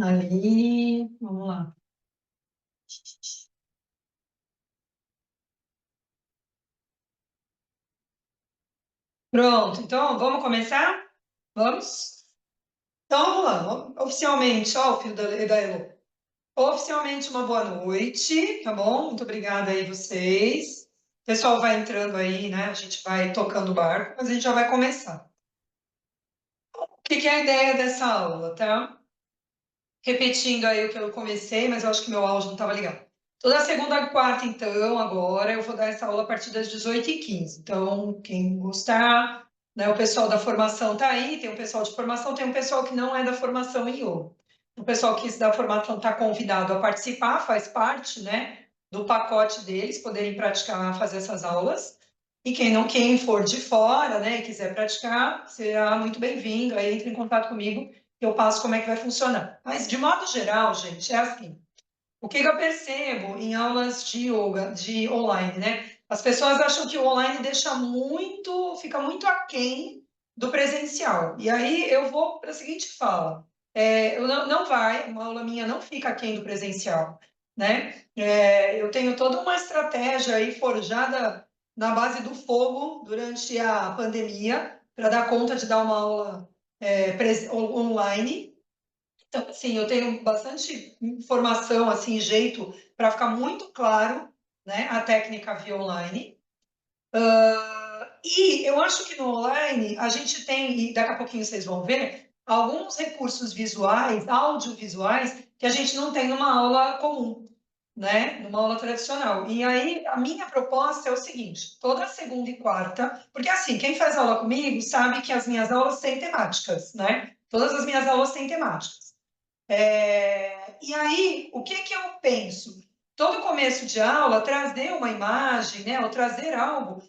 Ali, vamos lá. Pronto, então vamos começar? Vamos? Então vamos lá. Oficialmente, ó, o filho da Elo. Oficialmente, uma boa noite, tá bom? Muito obrigada aí vocês. O pessoal vai entrando aí, né? A gente vai tocando o barco, mas a gente já vai começar. O que que é a ideia dessa aula, tá? Repetindo aí o que eu comecei, mas eu acho que meu áudio não estava ligado. Toda segunda e quarta, então, agora eu vou dar essa aula a partir das 18h15. Então, quem gostar, né, o pessoal da formação está aí, tem um pessoal de formação, tem um pessoal que não é da formação em yoga. O pessoal que da formação está convidado a participar, faz parte, né, do pacote deles, poderem praticar, fazer essas aulas. E quem não, quem for de fora, né, e quiser praticar, será muito bem-vindo. Aí entre em contato comigo eu passo como é que vai funcionar. Mas, de modo geral, gente, é assim. O que eu percebo em aulas de yoga, de online, né? As pessoas acham que o online deixa muito, fica muito aquém do presencial. E aí eu vou para a seguinte fala. Não vai, uma aula minha não fica aquém do presencial, né? Eu tenho toda uma estratégia aí forjada na base do fogo durante a pandemia para dar conta de dar uma aula online. Então, assim, eu tenho bastante informação, assim, jeito para ficar muito claro, né, a técnica via online. E eu acho que no online a gente tem, e daqui a pouquinho vocês vão ver, alguns recursos visuais, audiovisuais, que a gente não tem numa aula comum, né? Numa aula tradicional. E aí a minha proposta é o seguinte: toda segunda e quarta, porque assim, quem faz aula comigo sabe que as minhas aulas têm temáticas, né? Todas as minhas aulas têm temáticas. E aí, o que que eu penso? Todo começo de aula, trazer uma imagem, né, ou trazer algo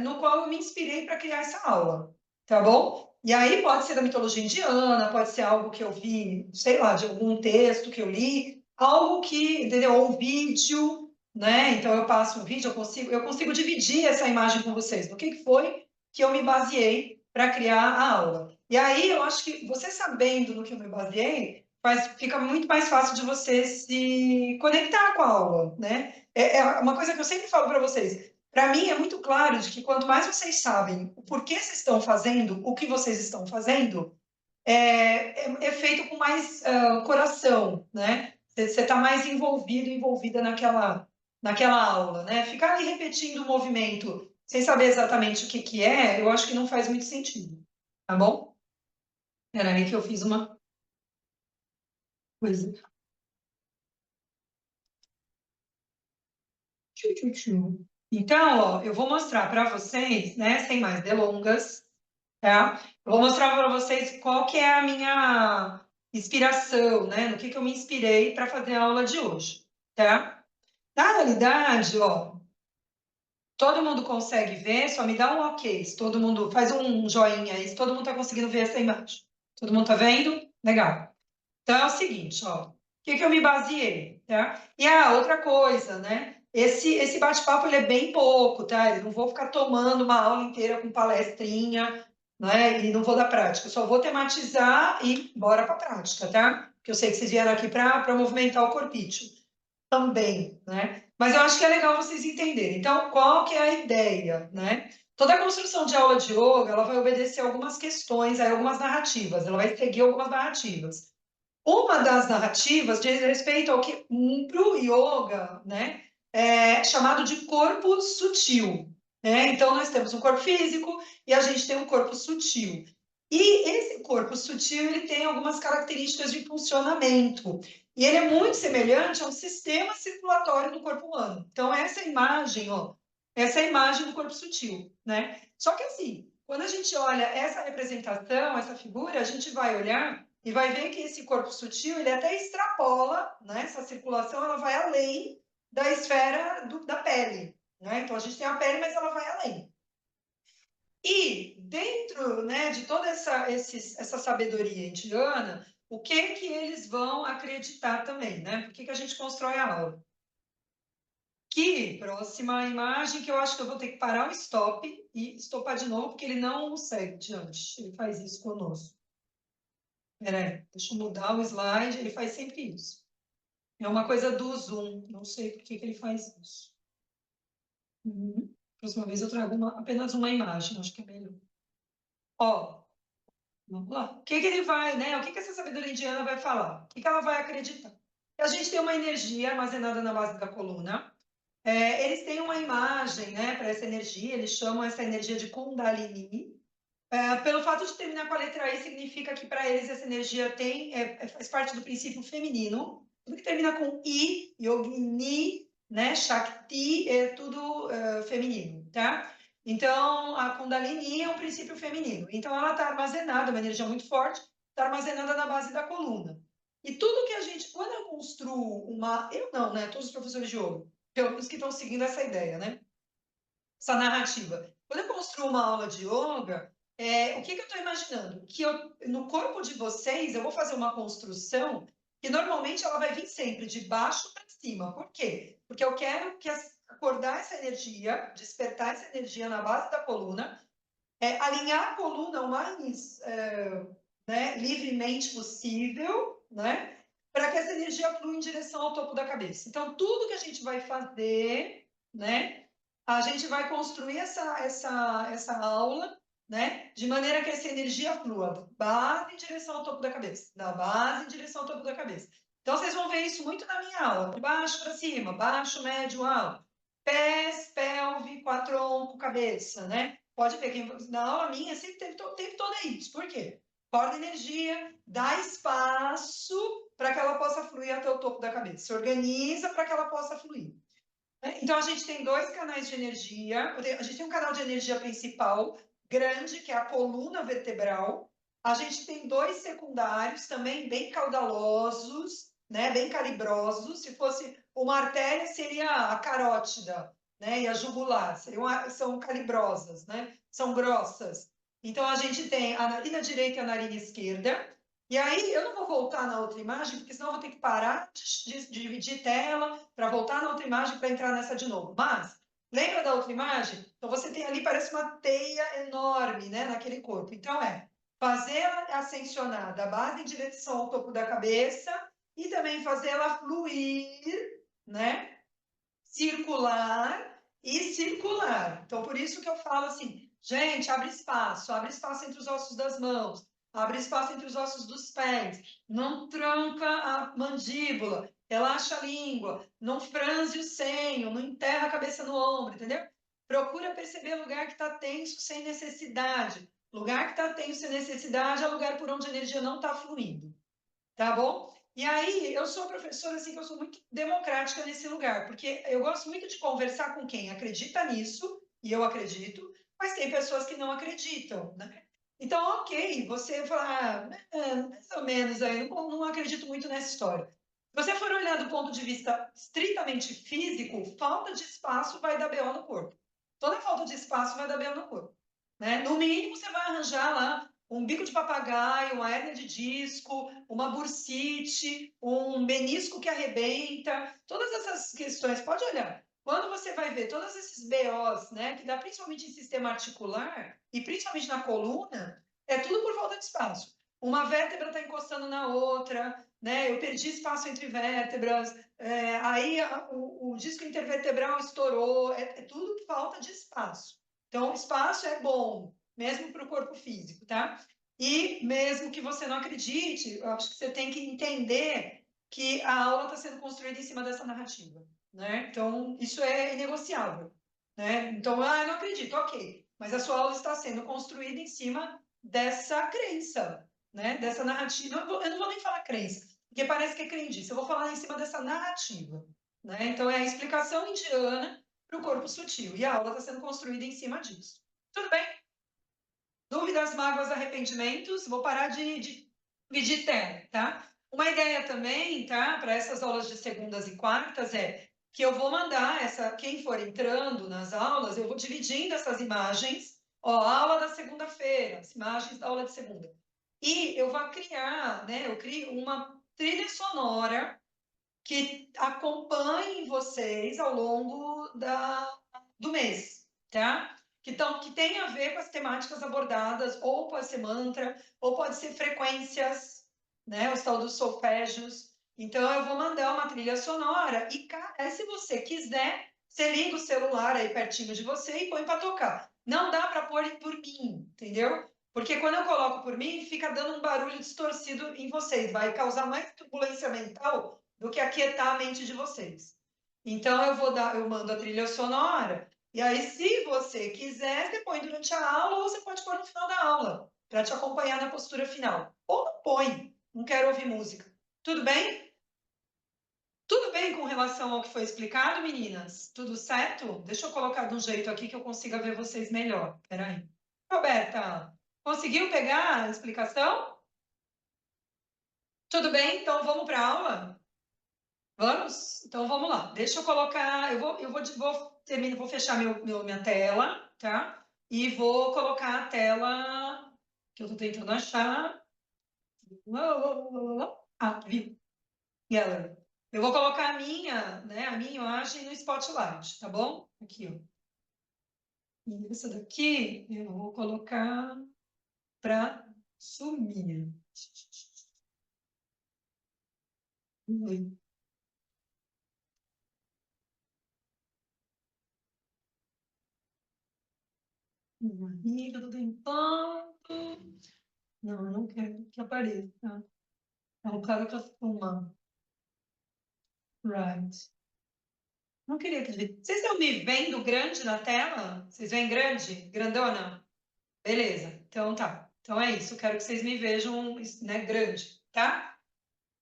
no qual eu me inspirei para criar essa aula, tá bom? E aí pode ser da mitologia indiana, pode ser algo que eu vi, sei lá, de algum texto que eu li, algo que, entendeu? Ou um vídeo, né? Então eu passo um vídeo, eu consigo dividir essa imagem com vocês. No que foi que eu me baseei para criar a aula? E aí eu acho que você sabendo no que eu me baseei, fica muito mais fácil de você se conectar com a aula, né? É uma coisa que eu sempre falo para vocês. Para mim é muito claro de que quanto mais vocês sabem o porquê vocês estão fazendo, o que vocês estão fazendo, é feito com mais coração, né? Você está mais envolvido, envolvida naquela aula, né? Ficar ali repetindo o movimento sem saber exatamente o que que é, eu acho que não faz muito sentido, tá bom? Era aí que eu fiz uma coisa. Tchu, tchu, tchu. Então, ó, eu vou mostrar para vocês, né, sem mais delongas, tá? Eu vou mostrar para vocês qual que é a minha inspiração, né? No que eu me inspirei para fazer a aula de hoje, tá? Na realidade, ó, todo mundo consegue ver, só me dá um ok, se todo mundo faz um joinha aí, se todo mundo está conseguindo ver essa imagem. Todo mundo está vendo? Legal. Então é o seguinte, ó, o que eu me baseei, tá? E a outra coisa, né? Esse bate-papo ele é bem pouco, tá? Eu não vou ficar tomando uma aula inteira com palestrinha, né? E não vou dar prática. Eu só vou tematizar e bora para prática, tá? Porque eu sei que vocês vieram aqui para movimentar o corpício também, né? Mas eu acho que é legal vocês entenderem. Então, qual que é a ideia, né? Toda a construção de aula de yoga, ela vai obedecer algumas questões, aí algumas narrativas, ela vai seguir algumas narrativas. Uma das narrativas diz respeito ao que para o yoga, né, é chamado de corpo sutil. Né? Então, nós temos um corpo físico e a gente tem um corpo sutil. E esse corpo sutil ele tem algumas características de funcionamento. E ele é muito semelhante ao sistema circulatório do corpo humano. Então, essa imagem, ó, essa é a imagem do corpo sutil. Né? Só que assim, quando a gente olha essa representação, essa figura, a gente vai olhar e vai ver que esse corpo sutil, ele até extrapola, né? Essa circulação, ela vai além da esfera da pele, né? Então, a gente tem a pele, mas ela vai além. E dentro, né, de toda essa sabedoria indiana, o que que eles vão acreditar também, né? Por que que a gente constrói a aula? Que próxima imagem, que eu acho que eu vou ter que parar o stop e estopar de novo, porque ele não segue diante, ele faz isso conosco. Peraí, deixa eu mudar o slide. Ele faz sempre isso. É uma coisa do Zoom. Não sei por que que ele faz isso. Próxima vez eu trago apenas uma imagem. Acho que é melhor. Ó, vamos lá. O que que ele vai, né? O que que essa sabedoria indiana vai falar? O que que ela vai acreditar? A gente tem uma energia armazenada na base da coluna. Eles têm uma imagem, né, para essa energia. Eles chamam essa energia de Kundalini. Pelo fato de terminar com a letra I, significa que para eles essa energia faz parte do princípio feminino. Tudo que termina com I, Yogini, né, Shakti, é tudo feminino, tá? Então, a Kundalini é um princípio feminino. Então, ela está armazenada, uma energia muito forte, está armazenada na base da coluna. E tudo que a gente, quando eu construo eu não, né? Todos os professores de yoga, pelo menos que estão seguindo essa ideia, né? Essa narrativa. Quando eu construo uma aula de yoga, o que que eu estou imaginando? Que no corpo de vocês, eu vou fazer uma construção que normalmente ela vai vir sempre de baixo para cima. Por quê? Porque eu quero acordar essa energia, despertar essa energia na base da coluna, alinhar a coluna o mais né, livremente possível, né? Para que essa energia flua em direção ao topo da cabeça. Então, tudo que a gente vai fazer, né? A gente vai construir essa aula, né? De maneira que essa energia flua da base em direção ao topo da cabeça, da base em direção ao topo da cabeça. Então, vocês vão ver isso muito na minha aula, de baixo para cima, baixo, médio, alto. Pés, pelve, tronco, cabeça, né? Pode ver, na aula minha sempre teve todo isso. Por quê? Acorda energia, dá espaço para que ela possa fluir até o topo da cabeça. Se organiza para que ela possa fluir. Então, a gente tem dois canais de energia. A gente tem um canal de energia principal, grande, que é a coluna vertebral. A gente tem dois secundários, também bem caudalosos, né, bem calibrosos. Se fosse uma artéria, seria a carótida, né, e a jugular. São calibrosas, né, são grossas. Então, a gente tem a narina direita e a narina esquerda. E aí, eu não vou voltar na outra imagem, porque senão eu vou ter que parar de dividir tela para voltar na outra imagem para entrar nessa de novo. Mas, lembra da outra imagem? Então, você tem ali, parece uma teia enorme, né, naquele corpo. Então, fazer ela ascensionar da base em direção ao topo da cabeça e também fazer ela fluir, né, circular e circular. Então, por isso que eu falo assim, gente, abre espaço entre os ossos das mãos, abre espaço entre os ossos dos pés, não tranca a mandíbula, relaxa a língua, não franze o senho, não enterra a cabeça no ombro, entendeu? Procura perceber lugar que está tenso sem necessidade. Lugar que está tenso sem necessidade é lugar por onde a energia não está fluindo, tá bom? E aí, eu sou professora, assim, que eu sou muito democrática nesse lugar, porque eu gosto muito de conversar com quem acredita nisso, e eu acredito, mas tem pessoas que não acreditam, né? Então, ok, você falar, mais ou menos, aí, não acredito muito nessa história. Se você for olhar do ponto de vista estritamente físico, falta de espaço vai dar BO no corpo. Toda falta de espaço vai dar BO no corpo, né? No mínimo, você vai arranjar lá um bico de papagaio, uma hérnia de disco, uma bursite, um menisco que arrebenta, todas essas questões, pode olhar. Quando você vai ver todos esses BOs, né, que dá principalmente em sistema articular e principalmente na coluna, é tudo por falta de espaço. Uma vértebra está encostando na outra, né? Eu perdi espaço entre vértebras, o disco intervertebral estourou, é tudo falta de espaço. Então, espaço é bom, mesmo para o corpo físico, tá? E mesmo que você não acredite, eu acho que você tem que entender que a aula está sendo construída em cima dessa narrativa, né? Então, isso é inegociável, né? Então, eu não acredito, ok, mas a sua aula está sendo construída em cima dessa crença, né? Dessa narrativa. Eu não vou nem falar crença, porque parece que é crendice. Eu vou falar em cima dessa narrativa, né? Então, é a explicação indiana para o corpo sutil. E a aula está sendo construída em cima disso. Tudo bem? Dúvidas, mágoas, arrependimentos? Vou parar de pedir tela, tá? Uma ideia também, tá? Para essas aulas de segundas e quartas é que eu vou mandar quem for entrando nas aulas, eu vou dividindo essas imagens. Ó, aula da segunda-feira, as imagens da aula de segunda. E eu vou criar, né? Eu crio uma trilha sonora que acompanhe vocês ao longo do mês, tá? Que tem a ver com as temáticas abordadas, ou pode ser mantra, ou pode ser frequências, né? Os tal dos solfégios. Então, eu vou mandar uma trilha sonora e, cara, se você quiser, você liga o celular aí pertinho de você e põe para tocar. Não dá para pôr por mim, entendeu? Porque quando eu coloco por mim, fica dando um barulho distorcido em vocês, vai causar mais turbulência mental do que aquietar a mente de vocês. Então eu mando a trilha sonora, e aí, se você quiser, você põe durante a aula ou você pode pôr no final da aula, para te acompanhar na postura final. Ou não põe, não quero ouvir música. Tudo bem? Tudo bem com relação ao que foi explicado, meninas? Tudo certo? Deixa eu colocar de um jeito aqui que eu consiga ver vocês melhor. Peraí. Roberta, conseguiu pegar a explicação? Tudo bem? Então vamos para a aula? Vamos? Então vamos lá. Deixa eu colocar. Vou fechar minha tela, tá? E vou colocar a tela que eu estou tentando achar. Ah, viu? Gallery. Eu vou colocar a minha imagem no Spotlight, tá bom? Aqui, ó. E essa daqui eu vou colocar para sumir. Ui. Amiga, tô tentando. Não, eu não quero que apareça. É um cara que fuma. Right. Não queria que... Vocês estão me vendo grande na tela? Vocês veem grande? Grandona? Beleza. Então tá. Então é isso. Eu quero que vocês me vejam, né, grande, tá?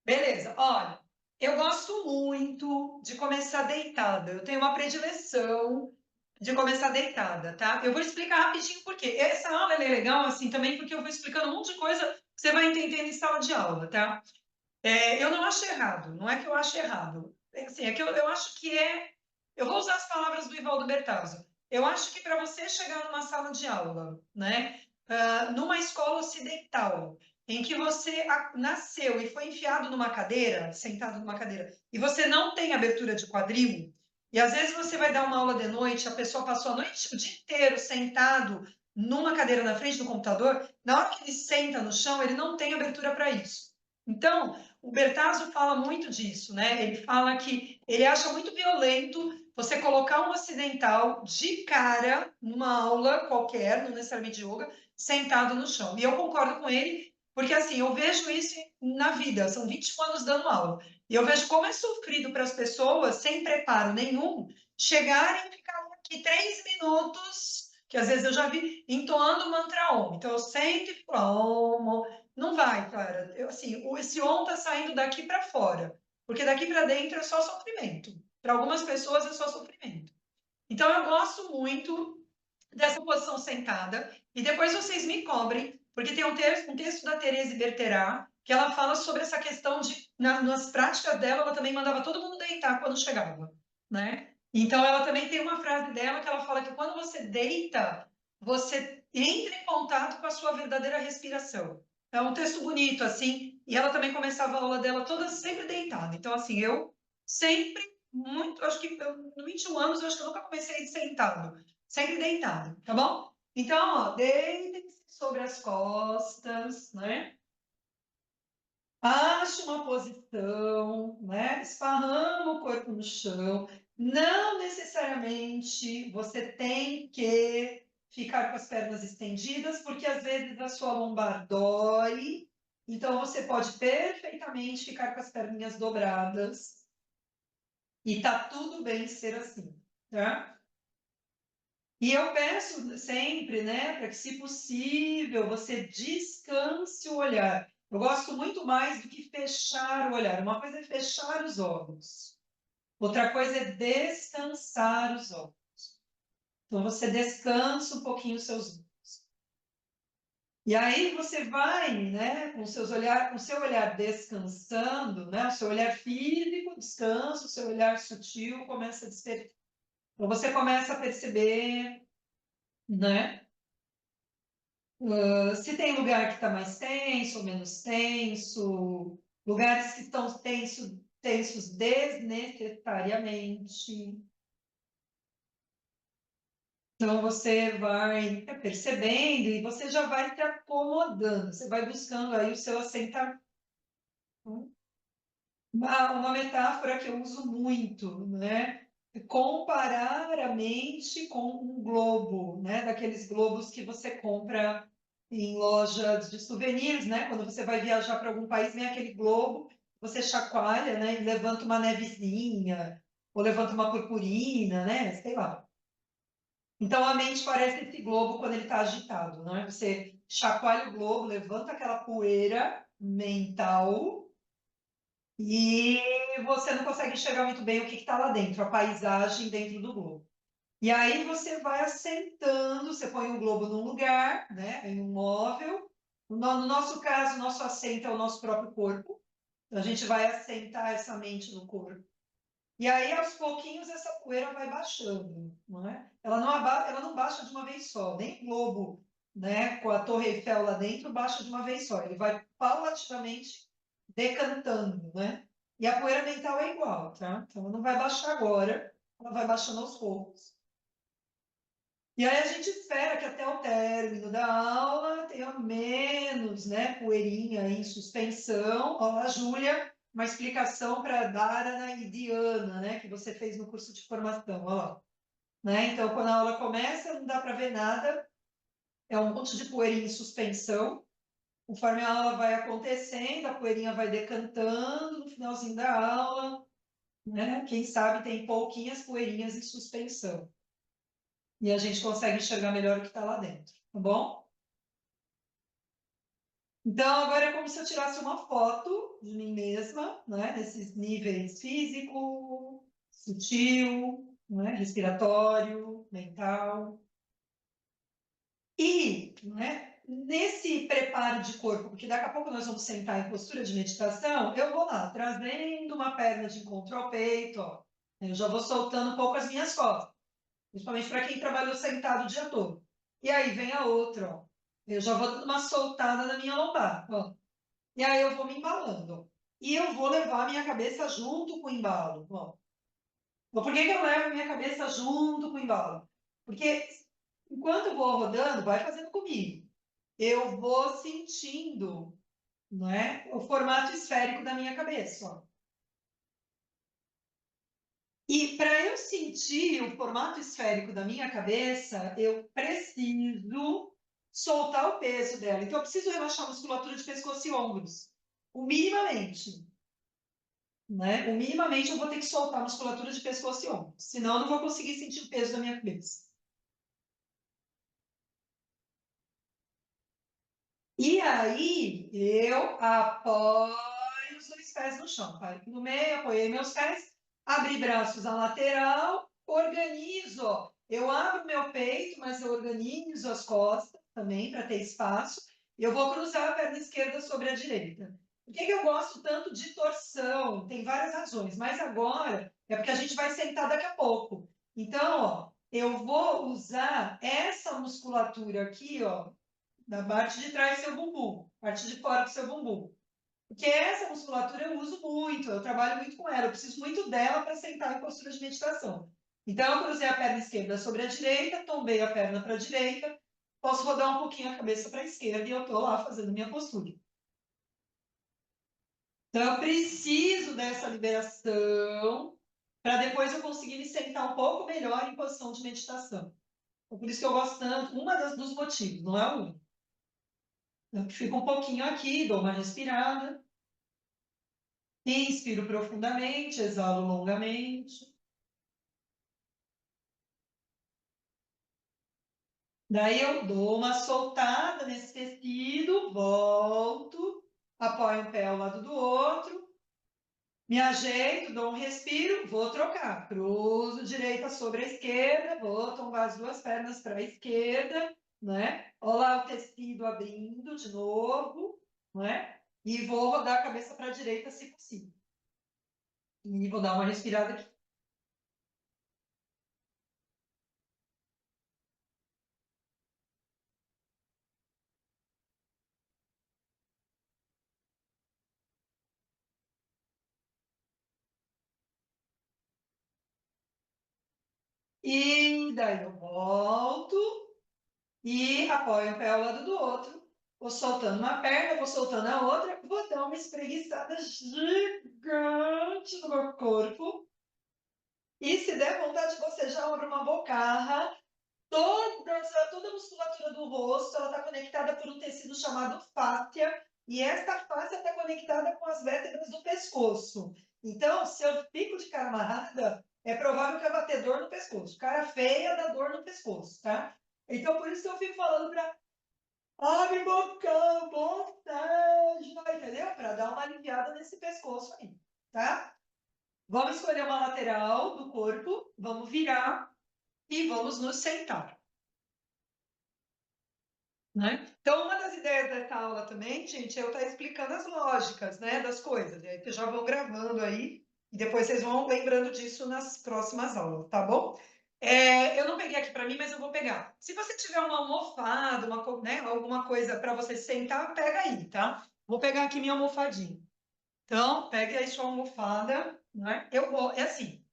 Beleza, olha, eu gosto muito de começar deitada. Eu tenho uma predileção de começar deitada, tá? Eu vou explicar rapidinho por quê. Essa aula ela é legal assim também porque eu vou explicando um monte de coisa que você vai entendendo em sala de aula, tá? Eu não acho errado, não é que eu acho errado. Assim, é que eu acho que é. Eu vou usar as palavras do Ivaldo Bertazzo. Eu acho que para você chegar numa sala de aula, né, numa escola ocidental, em que você nasceu e foi enfiado numa cadeira, sentado numa cadeira, e você não tem abertura de quadril, e às vezes você vai dar uma aula de noite, a pessoa passou a noite, o dia inteiro sentado numa cadeira na frente do computador, na hora que ele senta no chão, ele não tem abertura para isso. Então, o Bertazzo fala muito disso, né? Ele fala que ele acha muito violento você colocar um ocidental de cara numa aula qualquer, não necessariamente de yoga, sentado no chão. E eu concordo com ele, porque assim, eu vejo isso na vida, são 21 anos dando aula. E eu vejo como é sofrido para as pessoas, sem preparo nenhum, chegarem e ficarem aqui 3 minutos, que às vezes eu já vi, entoando o mantra Om. Então eu sento e falo Om, não vai, cara. Assim, esse on tá saindo daqui para fora, porque daqui para dentro é só sofrimento. Para algumas pessoas é só sofrimento. Então eu gosto muito dessa posição sentada e depois vocês me cobrem, porque tem um texto da Therese Berterá que ela fala sobre essa questão de nas práticas dela, ela também mandava todo mundo deitar quando chegava, né? Então ela também tem uma frase dela que ela fala que quando você deita, você entra em contato com a sua verdadeira respiração. É um texto bonito, assim, e ela também começava a aula dela toda sempre deitada. Então, assim, eu sempre, muito, acho que no 21 anos, eu acho que eu nunca comecei sentado, sempre deitado, tá bom? Então, ó, deitem-se sobre as costas, né? Ache uma posição, né? Esparrama o corpo no chão. Não necessariamente você tem que ficar com as pernas estendidas, porque às vezes a sua lombar dói. Então você pode perfeitamente ficar com as perninhas dobradas e tá tudo bem ser assim, tá? E eu peço sempre, né, para que, se possível, você descanse o olhar. Eu gosto muito mais do que fechar o olhar. Uma coisa é fechar os olhos, outra coisa é descansar os olhos. Então, você descansa um pouquinho os seus olhos. E aí você vai, né, com o seu olhar descansando, né, o seu olhar físico descansa, o seu olhar sutil começa a despertar. Então, você começa a perceber, né? Se tem lugar que está mais tenso ou menos tenso, lugares que estão tensos desnecessariamente. Então você vai percebendo e você já vai se acomodando, você vai buscando aí o seu assentamento. Uma metáfora que eu uso muito, né? É comparar a mente com um globo, né? Daqueles globos que você compra em lojas de souvenirs, né? Quando você vai viajar para algum país, vem aquele globo, você chacoalha, né? E levanta uma nevezinha, ou levanta uma purpurina, né? Sei lá. Então a mente parece esse globo quando ele está agitado, né? Você chacoalha o globo, levanta aquela poeira mental e você não consegue enxergar muito bem o que está lá dentro, a paisagem dentro do globo. E aí você vai assentando, você põe o globo num lugar, né, em um móvel. No nosso caso, o nosso assento é o nosso próprio corpo. Então, a gente vai assentar essa mente no corpo. E aí, aos pouquinhos, essa poeira vai baixando, não é? Ela não baixa de uma vez só, nem o globo, né, com a Torre Eiffel lá dentro, baixa de uma vez só. Ele vai paulatinamente decantando, né? E a poeira mental é igual, tá? Então, ela não vai baixar agora, ela vai baixando aos poucos. E aí a gente espera que até o término da aula tenha menos, né, poeirinha em suspensão. Olá, Júlia, uma explicação para Dharana e Dhyana, né, que você fez no curso de formação. Olha lá, né? Então, quando a aula começa, não dá para ver nada, é um monte de poeirinha em suspensão. Conforme a aula vai acontecendo, a poeirinha vai decantando no finalzinho da aula, né? Quem sabe tem pouquinhas poeirinhas em suspensão. E a gente consegue enxergar melhor o que está lá dentro, tá bom? Então, agora é como se eu tirasse uma foto de mim mesma, né? Nesses níveis físico, sutil, né? Respiratório, mental. E, né, nesse preparo de corpo, porque daqui a pouco nós vamos sentar em postura de meditação, eu vou lá, trazendo uma perna de encontro ao peito, ó. Eu já vou soltando um pouco as minhas costas, principalmente para quem trabalhou sentado o dia todo. E aí vem a outra, ó. Eu já vou dando uma soltada na minha lombar, ó. E aí eu vou me embalando. E eu vou levar a minha cabeça junto com o embalo. Bom, por que que eu levo a minha cabeça junto com o embalo? Porque enquanto eu vou rodando, vai fazendo comigo. Eu vou sentindo, não é, o formato esférico da minha cabeça. Ó. E para eu sentir o formato esférico da minha cabeça, eu preciso soltar o peso dela. Então, eu preciso relaxar a musculatura de pescoço e ombros, o minimamente. Né? O minimamente eu vou ter que soltar a musculatura de pescoço e ombro, senão eu não vou conseguir sentir o peso da minha cabeça. E aí eu apoio os dois pés no chão, paro aqui no meio, apoiei meus pés, abri braços à lateral, organizo, ó. Eu abro meu peito, mas eu organizo as costas também para ter espaço. E eu vou cruzar a perna esquerda sobre a direita. Por que que eu gosto tanto de torção? Tem várias razões, mas agora é porque a gente vai sentar daqui a pouco. Então, ó, eu vou usar essa musculatura aqui, ó, da parte de trás do seu bumbum, parte de fora do seu bumbum. Porque essa musculatura eu uso muito, eu trabalho muito com ela, eu preciso muito dela para sentar em postura de meditação. Então, eu cruzei a perna esquerda sobre a direita, tombei a perna para a direita, posso rodar um pouquinho a cabeça para a esquerda e eu estou lá fazendo minha postura. Então, eu preciso dessa liberação para depois eu conseguir me sentar um pouco melhor em posição de meditação. Então, por isso que eu gosto tanto, dos motivos, não é o único. Eu fico um pouquinho aqui, dou uma respirada, inspiro profundamente, exalo longamente. Daí eu dou uma soltada nesse tecido, volto, apoio um pé ao lado do outro, me ajeito, dou um respiro, vou trocar. Cruzo direita sobre a esquerda, vou tombar as duas pernas para a esquerda, né? Olha lá o tecido abrindo de novo, né? E vou rodar a cabeça para a direita se possível. E vou dar uma respirada aqui. E daí eu volto e apoio um pé ao lado do outro. Vou soltando uma perna, vou soltando a outra, vou dar uma espreguiçada gigante no meu corpo. E se der vontade, você já abre uma bocarra. Toda a musculatura do rosto, ela está conectada por um tecido chamado fáscia, e esta fáscia está conectada com as vértebras do pescoço. Então, se eu fico de cara amarrada, é provável que eu vá ter dor no pescoço. Cara feia dá dor no pescoço, tá? Então, por isso que eu fico falando para abre bocão, bondade, entendeu? Para dar uma aliviada nesse pescoço aí, tá? Vamos escolher uma lateral do corpo, vamos virar e vamos nos sentar. Né? Então, uma das ideias dessa aula também, gente, é eu estar explicando as lógicas, né, das coisas. E aí vocês já vão gravando aí, e depois vocês vão lembrando disso nas próximas aulas, tá bom? Eu não peguei aqui para mim, mas eu vou pegar. Se você tiver uma almofada, né, alguma coisa para você sentar, pega aí, tá? Vou pegar aqui minha almofadinha. Então, pegue aí sua almofada, né? É assim,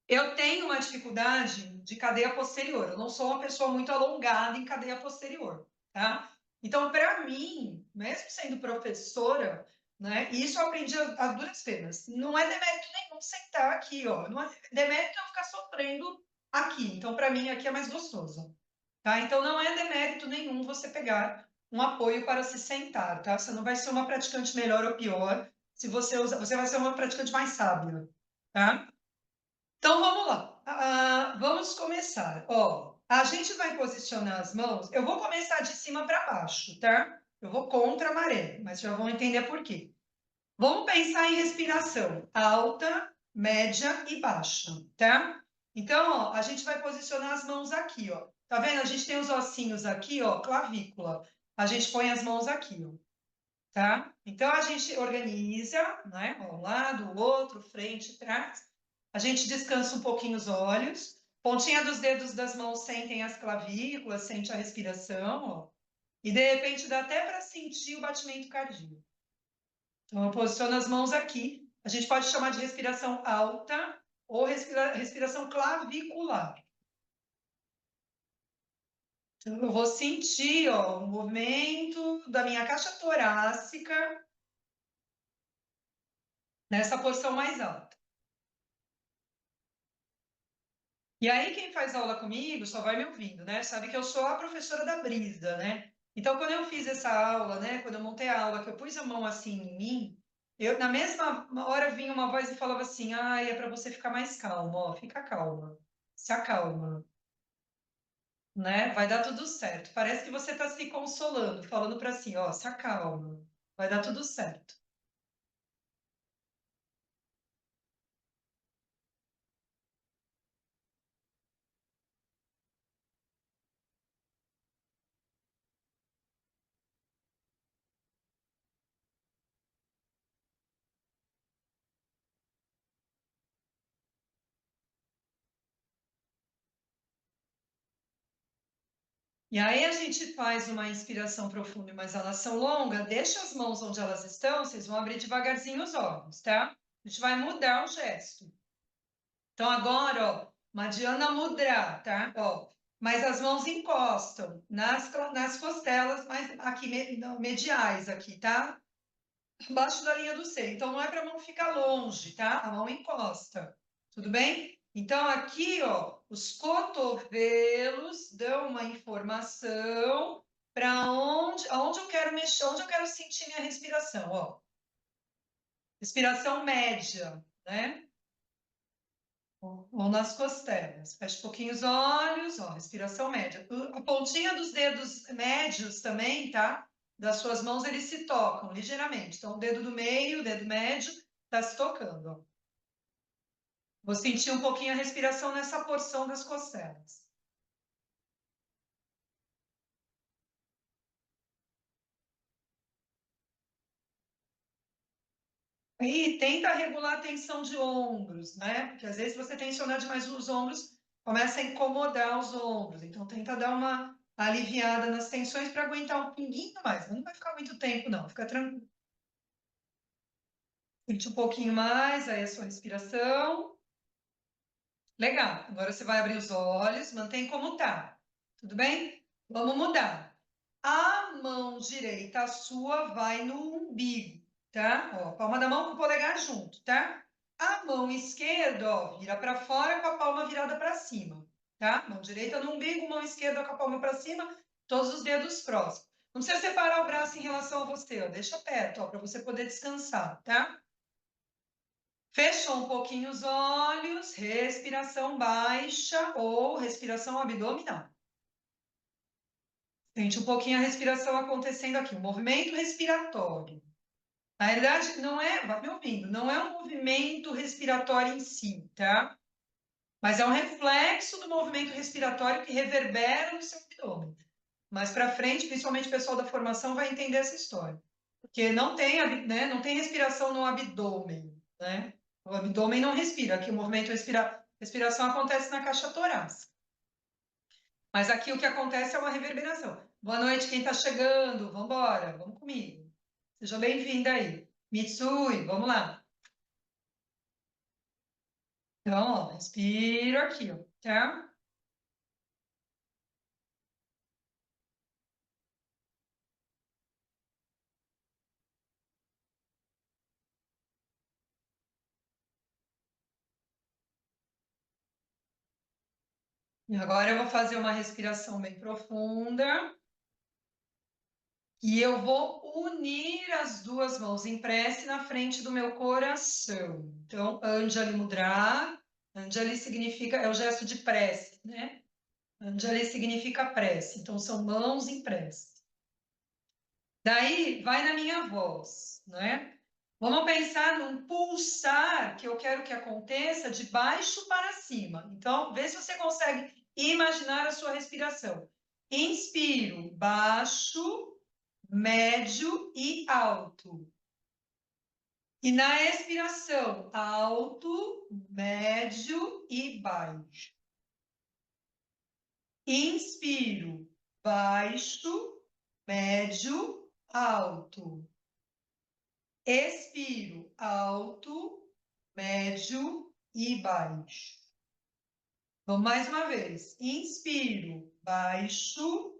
eu tenho uma dificuldade de cadeia posterior. Eu não sou uma pessoa muito alongada em cadeia posterior, tá? Então, para mim, mesmo sendo professora, né? E isso eu aprendi a duras penas. Não é demérito nenhum sentar aqui, ó. Não é demérito eu ficar sofrendo aqui. Então, para mim, aqui é mais gostoso, tá? Então, não é demérito nenhum você pegar um apoio para se sentar, tá? Você não vai ser uma praticante melhor ou pior se você usa, você vai ser uma praticante mais sábia, tá? Então vamos lá. Vamos começar. Ó, a gente vai posicionar as mãos. Eu vou começar de cima para baixo, tá? Eu vou contra a maré, mas já vão entender por quê. Vamos pensar em respiração alta, média e baixa, tá? Então, ó, a gente vai posicionar as mãos aqui, ó. Tá vendo? A gente tem os ossinhos aqui, ó, clavícula. A gente põe as mãos aqui, ó, tá? Então a gente organiza, né? Um lado, o outro, frente, trás. A gente descansa um pouquinho os olhos. Pontinha dos dedos das mãos sentem as clavículas, sente a respiração, ó. E de repente dá até para sentir o batimento cardíaco. Então eu posiciono as mãos aqui. A gente pode chamar de respiração alta ou respiração clavicular. Então eu vou sentir, ó, o movimento da minha caixa torácica nessa porção mais alta. E aí, quem faz aula comigo só vai me ouvindo, né? Sabe que eu sou a professora da brisa, né? Então, quando eu fiz essa aula, né? Quando eu montei a aula, que eu pus a mão assim em mim, na mesma hora vinha uma voz e falava assim: ah, é para você ficar mais calma, ó, fica calma, se acalma, né? Vai dar tudo certo. Parece que você está se consolando, falando para si, ó, se acalma, vai dar tudo certo. E aí a gente faz uma inspiração profunda e uma exalação longa, deixa as mãos onde elas estão, vocês vão abrir devagarzinho os olhos, tá? A gente vai mudar o gesto. Então agora, ó, Madhyana Mudra, tá? Ó, mas as mãos encostam nas costelas, mas aqui mediais aqui, tá? Abaixo da linha do seio. Então não é para a mão ficar longe, tá? A mão encosta. Tudo bem? Então aqui, ó, os cotovelos dão uma informação para onde eu quero mexer, onde eu quero sentir minha respiração, ó. Respiração média, né? Ou nas costelas. Fecha um pouquinho os olhos, ó, respiração média. A pontinha dos dedos médios também, tá? Das suas mãos, eles se tocam ligeiramente. Então, o dedo do meio, o dedo médio, tá se tocando, ó. Vou sentir um pouquinho a respiração nessa porção das costelas. E tenta regular a tensão de ombros, né? Porque às vezes você tensionar demais os ombros, começa a incomodar os ombros. Então tenta dar uma aliviada nas tensões para aguentar um pinguinho mais. Não vai ficar muito tempo, não. Fica tranquilo. Sente um pouquinho mais aí a sua respiração. Legal. Agora você vai abrir os olhos, mantém como tá. Tudo bem? Vamos mudar. A mão direita, a sua, vai no umbigo, tá? Ó, palma da mão com o polegar junto, tá? A mão esquerda, ó, vira para fora com a palma virada para cima, tá? Mão direita no umbigo, mão esquerda com a palma para cima, todos os dedos próximos. Não precisa separar o braço em relação a você, ó, deixa perto, ó, para você poder descansar, tá? Fechou um pouquinho os olhos, respiração baixa ou respiração abdominal. Sente um pouquinho a respiração acontecendo aqui, o movimento respiratório. Na verdade, não é, vai me ouvindo, não é um movimento respiratório em si, tá? Mas é um reflexo do movimento respiratório que reverbera no seu abdômen. Mais para frente, principalmente o pessoal da formação vai entender essa história. Porque não tem, né, não tem respiração no abdômen, né? O abdômen não respira, aqui o movimento respiração acontece na caixa torácica. Mas aqui o que acontece é uma reverberação. Boa noite, quem está chegando, vamos embora, vamos comigo. Seja bem-vinda aí. Mitsui, vamos lá. Então, ó, respiro aqui, ó, tá? E agora eu vou fazer uma respiração bem profunda. E eu vou unir as duas mãos em prece na frente do meu coração. Então, Anjali Mudra. Anjali significa, é o gesto de prece, né? Anjali significa prece. Então, são mãos em prece. Daí, vai na minha voz, né? Vamos pensar num pulsar que eu quero que aconteça de baixo para cima. Então, vê se você consegue imaginar a sua respiração. Inspiro, baixo, médio e alto. E na expiração, alto, médio e baixo. Inspiro, baixo, médio, alto. Expiro, alto, médio e baixo. Vamos mais uma vez. Inspiro, baixo,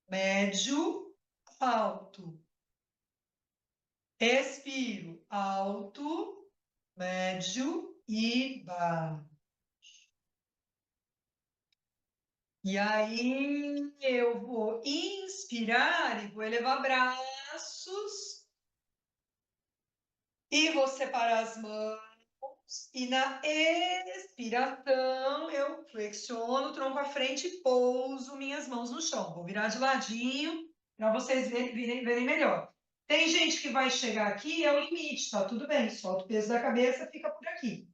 médio, alto. Expiro, alto, médio e baixo. E aí eu vou inspirar e vou elevar braços e vou separar as mãos. E na expiração, eu flexiono o tronco à frente e pouso minhas mãos no chão. Vou virar de ladinho para vocês verem melhor. Tem gente que vai chegar aqui, é o limite, tá tudo bem. Solta o peso da cabeça, fica por aqui.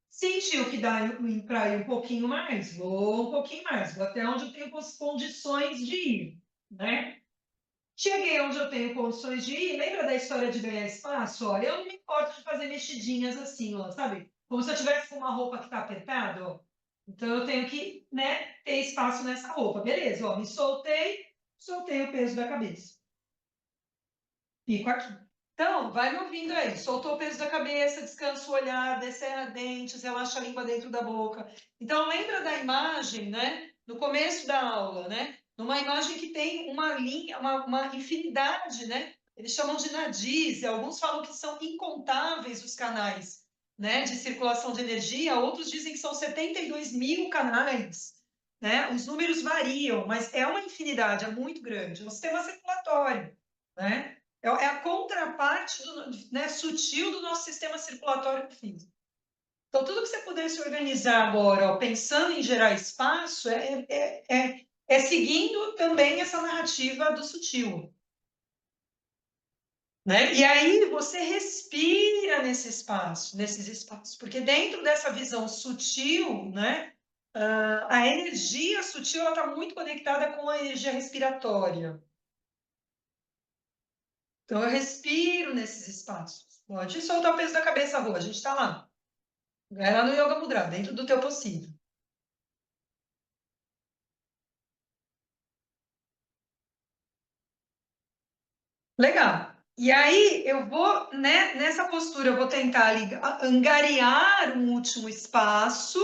Sentiu que dá para ir um pouquinho mais? Vou um pouquinho mais. Vou até onde eu tenho condições de ir, né? Cheguei onde eu tenho condições de ir. Lembra da história de ganhar espaço? Olha, eu não me importo de fazer mexidinhas assim, ó, sabe? Como se eu tivesse com uma roupa que está apertada, ó. Então eu tenho que, né, ter espaço nessa roupa. Beleza, ó, me soltei, soltei o peso da cabeça. Fico aqui. Então, vai me ouvindo aí. Soltou o peso da cabeça, descansa o olhar, descerra dentes, relaxa a língua dentro da boca. Então, lembra da imagem, né? No começo da aula, né? Numa imagem que tem uma linha, uma infinidade, né? Eles chamam de nadis, e alguns falam que são incontáveis os canais, né? De circulação de energia, outros dizem que são 72 mil canais, né? Os números variam, mas é uma infinidade, é muito grande. É um sistema circulatório, né? É a contraparte né, sutil do nosso sistema circulatório físico. Então, tudo que você puder se organizar agora, ó, pensando em gerar espaço, é seguindo também essa narrativa do sutil. Né? E aí você respira nesses espaços, porque dentro dessa visão sutil, né, a energia sutil está muito conectada com a energia respiratória. Então, eu respiro nesses espaços. Pode soltar o peso da cabeça, Rô, a gente está lá. É lá no Yoga Mudra, dentro do teu possível. Legal. E aí, eu vou, né, nessa postura, eu vou tentar angariar um último espaço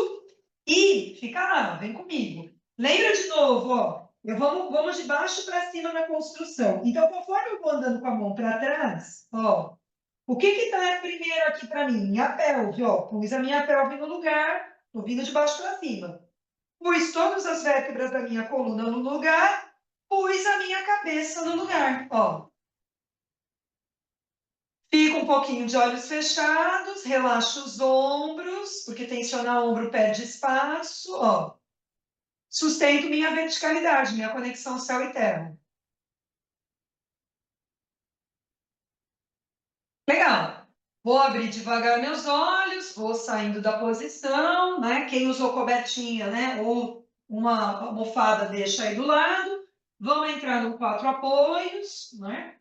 e fica lá, vem comigo. Lembra de novo, ó. Vamos de baixo para cima na construção. Então, conforme eu vou andando com a mão para trás, ó, o que está primeiro aqui para mim? Minha pelve, ó. Pus a minha pelve no lugar, estou vindo de baixo para cima. Pus todas as vértebras da minha coluna no lugar, pus a minha cabeça no lugar, ó. Fico um pouquinho de olhos fechados, relaxo os ombros, porque tensionar o ombro perde espaço, ó. Sustento minha verticalidade, minha conexão céu e terra. Legal. Vou abrir devagar meus olhos, vou saindo da posição, né? Quem usou cobertinha, né? Ou uma almofada deixa aí do lado. Vamos entrar no quatro apoios, né?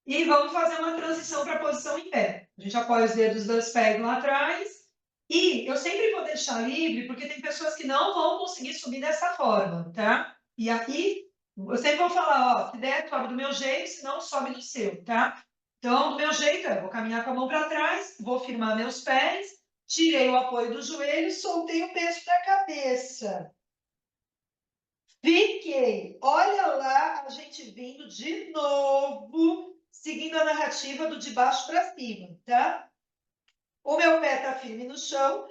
E vamos fazer uma transição para a posição em pé. A gente apoia os dedos dos pés lá atrás. E eu sempre vou deixar livre, porque tem pessoas que não vão conseguir subir dessa forma, tá? E aqui, eu sempre vou falar, ó, se der, sobe do meu jeito, se não, sobe do seu, tá? Então, do meu jeito, eu vou caminhar com a mão para trás, vou firmar meus pés, tirei o apoio do joelho, soltei o peso da cabeça. Fiquei. Olha lá a gente vindo de novo, seguindo a narrativa do de baixo para cima, tá? O meu pé está firme no chão.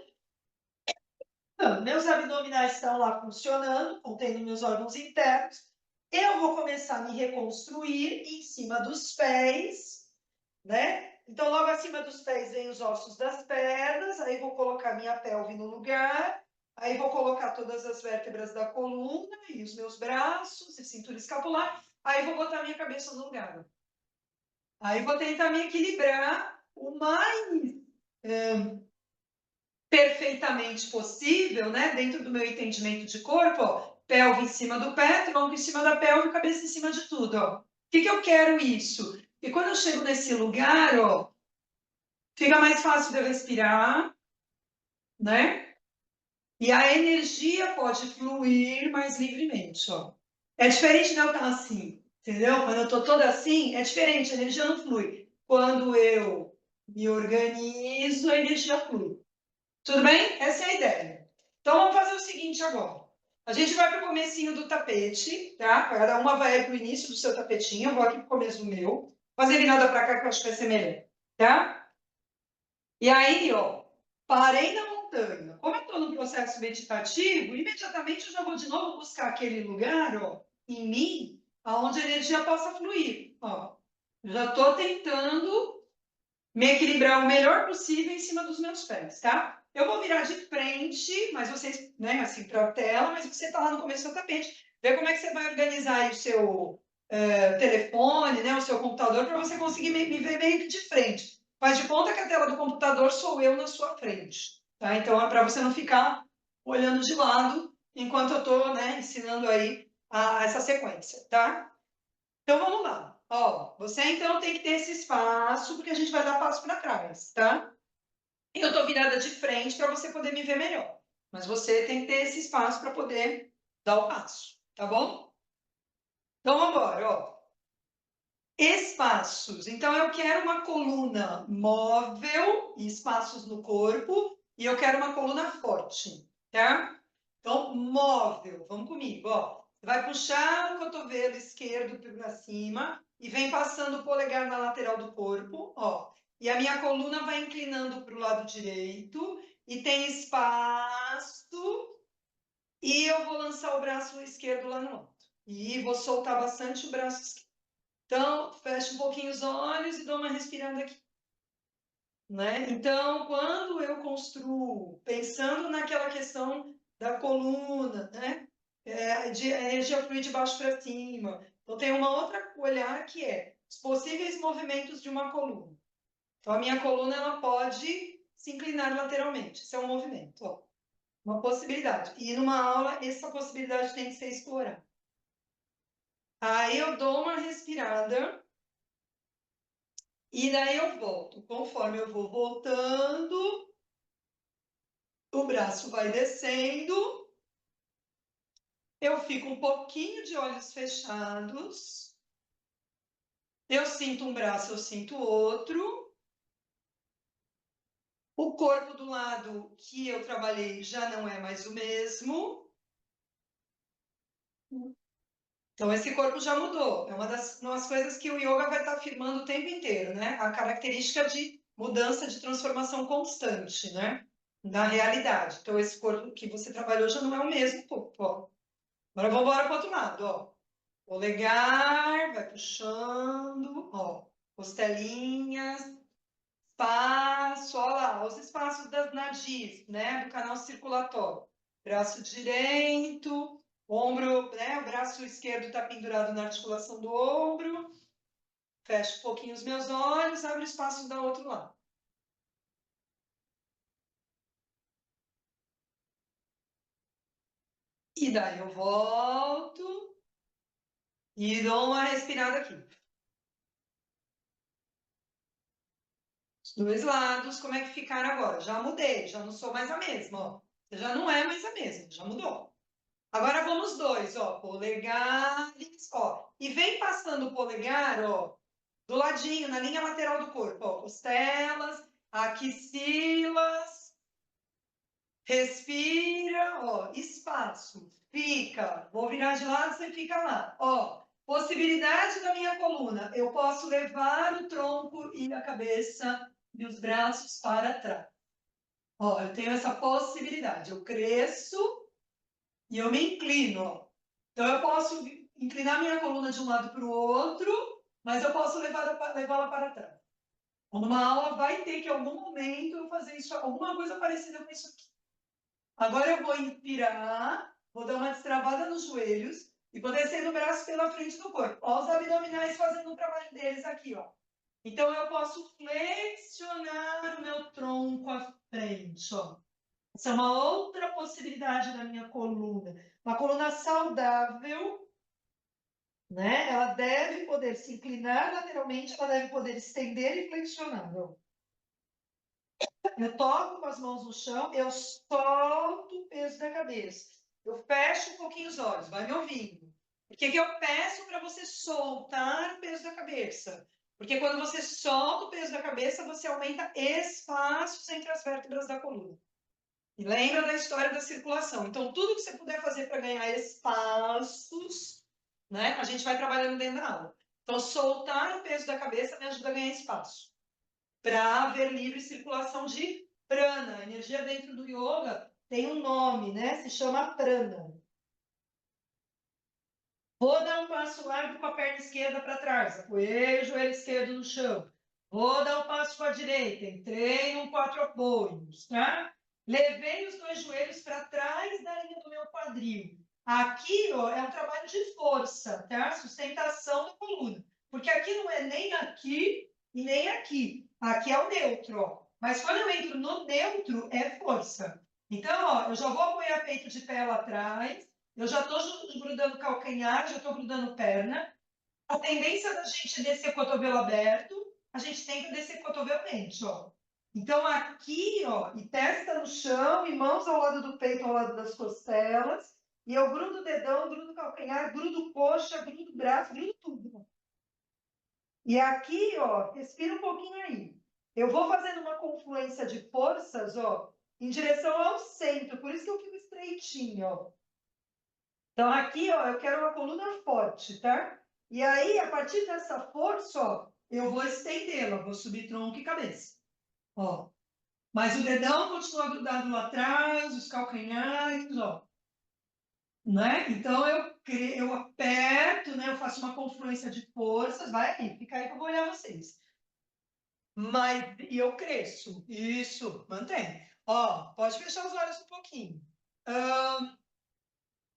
Meus abdominais estão lá funcionando, contendo meus órgãos internos. Eu vou começar a me reconstruir em cima dos pés, né? Então, logo acima dos pés vem os ossos das pernas, aí vou colocar minha pelve no lugar, aí vou colocar todas as vértebras da coluna e os meus braços e cintura escapular, aí vou botar minha cabeça no lugar. Aí vou tentar me equilibrar o mais perfeitamente possível, né? Dentro do meu entendimento de corpo, ó, pelve em cima do pé, tronco em cima da pelve, cabeça em cima de tudo, ó. O que eu quero isso? E quando eu chego nesse lugar, ó, fica mais fácil de eu respirar, né? E a energia pode fluir mais livremente, ó. É diferente de eu estar assim, entendeu? Quando eu estou toda assim, é diferente, a energia não flui. Quando eu me organizo, a energia flui. Tudo bem? Essa é a ideia. Então, vamos fazer o seguinte agora. A gente vai para o comecinho do tapete, tá? Cada uma vai para o início do seu tapetinho. Eu vou aqui para o começo do meu. Fazer virada para cá, que eu acho que vai ser melhor, tá? E aí, ó, parei na montanha. Como eu estou no processo meditativo, imediatamente eu já vou de novo buscar aquele lugar, ó, em mim, aonde a energia possa fluir. Ó, já estou tentando me equilibrar o melhor possível em cima dos meus pés, tá? Eu vou virar de frente, mas vocês, né, assim, para a tela, mas você está lá no começo do tapete. Vê como é que você vai organizar aí o seu telefone, né, o seu computador, para você conseguir me ver meio que de frente. Faz de conta que a tela do computador sou eu na sua frente, tá? Então, é para você não ficar olhando de lado enquanto eu estou, né, ensinando aí essa sequência, tá? Então, vamos lá. Ó, você então tem que ter esse espaço, porque a gente vai dar passo para trás, tá? Eu estou virada de frente para você poder me ver melhor. Mas você tem que ter esse espaço para poder dar o passo, tá bom? Então, vamos embora, ó. Espaços. Então, eu quero uma coluna móvel e espaços no corpo, e eu quero uma coluna forte, tá? Então, móvel. Vamos comigo, ó. Você vai puxar o cotovelo esquerdo para cima e vem passando o polegar na lateral do corpo, ó. E a minha coluna vai inclinando para o lado direito e tem espaço. E eu vou lançar o braço esquerdo lá no alto. E vou soltar bastante o braço esquerdo. Então, fecho um pouquinho os olhos e dou uma respirada aqui. Né? Então, quando eu construo, pensando naquela questão da coluna, né? De energia fluir de baixo para cima. Então, tem uma outra olhar que é os possíveis movimentos de uma coluna. Então, a minha coluna ela pode se inclinar lateralmente. Isso é um movimento, ó. Uma possibilidade. E numa aula, essa possibilidade tem que ser explorada. Aí eu dou uma respirada e daí eu volto. Conforme eu vou voltando, o braço vai descendo, eu fico um pouquinho de olhos fechados, eu sinto um braço, eu sinto outro, o corpo do lado que eu trabalhei já não é mais o mesmo, Então, esse corpo já mudou. É umas coisas que o yoga vai estar afirmando o tempo inteiro, né? A característica de mudança, de transformação constante, né? Na realidade. Então, esse corpo que você trabalhou já não é o mesmo corpo, ó. Agora, vamos embora para o outro lado, ó. Polegar, vai puxando, ó. Costelinhas, espaço, ó lá, os espaços das nadis, né? Do canal circulatório. Braço direito, ombro, né? O braço esquerdo está pendurado na articulação do ombro. Fecho um pouquinho os meus olhos, abro espaço do outro lado. E daí eu volto e dou uma respirada aqui. Os dois lados, como é que ficaram agora? Já mudei, já não sou mais a mesma, ó. Você já não é mais a mesma, já mudou. Agora vamos dois, ó, polegares, ó. E vem passando o polegar, ó, do ladinho, na linha lateral do corpo, ó, costelas, axilas, respira, ó, espaço, fica. Vou virar de lado, você fica lá, ó. Possibilidade da minha coluna, eu posso levar o tronco e a cabeça e os braços para trás. Ó, eu tenho essa possibilidade, eu cresço e eu me inclino, ó. Então, eu posso inclinar minha coluna de um lado para o outro, mas eu posso levá-la para trás. Numa aula vai ter que, em algum momento, eu fazer isso, alguma coisa parecida com isso aqui. Agora eu vou inspirar, vou dar uma destravada nos joelhos e vou descendo o braço pela frente do corpo. Ó, os abdominais fazendo o trabalho deles aqui, ó. Então, eu posso flexionar o meu tronco à frente, ó. Essa é uma outra possibilidade da minha coluna. Uma coluna saudável, né? Ela deve poder se inclinar lateralmente, ela deve poder estender e flexionar. Ó. Eu toco com as mãos no chão, eu solto o peso da cabeça. Eu fecho um pouquinho os olhos, vai me ouvindo. Por que que eu peço para você soltar o peso da cabeça? Porque quando você solta o peso da cabeça, você aumenta espaços entre as vértebras da coluna. E lembra da história da circulação. Então, tudo que você puder fazer para ganhar espaços, né? A gente vai trabalhando dentro da aula. Então, soltar o peso da cabeça me ajuda a ganhar espaço. Para haver livre circulação de prana. A energia dentro do yoga tem um nome, né? Se chama prana. Vou dar um passo largo com a perna esquerda para trás. Apoiei o joelho esquerdo no chão. Vou dar um passo com a direita. Entrei num quatro apoios, tá? Levei os dois joelhos para trás da linha do meu quadril. Aqui, ó, é um trabalho de força, tá? Sustentação da coluna. Porque aqui não é nem aqui e nem aqui. Aqui é o neutro, ó. Mas quando eu entro no neutro, é força. Então, ó, eu já vou apoiar peito de pé lá atrás. Eu já estou grudando calcanhar, já estou grudando perna. A tendência da gente descer cotovelo aberto, a gente tem que descer cotovelo mente, ó. Então, aqui, ó, e testa no chão, e mãos ao lado do peito, ao lado das costelas. E eu grudo o dedão, grudo o calcanhar, grudo coxa, grudo o braço, grudo tudo. E aqui, ó, respira um pouquinho aí. Eu vou fazendo uma confluência de forças, ó, em direção ao centro. Por isso que eu fico estreitinho, ó. Então, aqui, ó, eu quero uma coluna forte, tá? E aí, a partir dessa força, ó, eu vou estendê-la, vou subir tronco e cabeça. Ó. Mas o dedão continua grudado lá atrás, os calcanhares, ó. Né? Então, eu aperto, né? Eu faço uma confluência de forças. Vai aí, fica aí que eu vou olhar vocês. Mas, e eu cresço. Isso, mantém. Ó, pode fechar os olhos um pouquinho.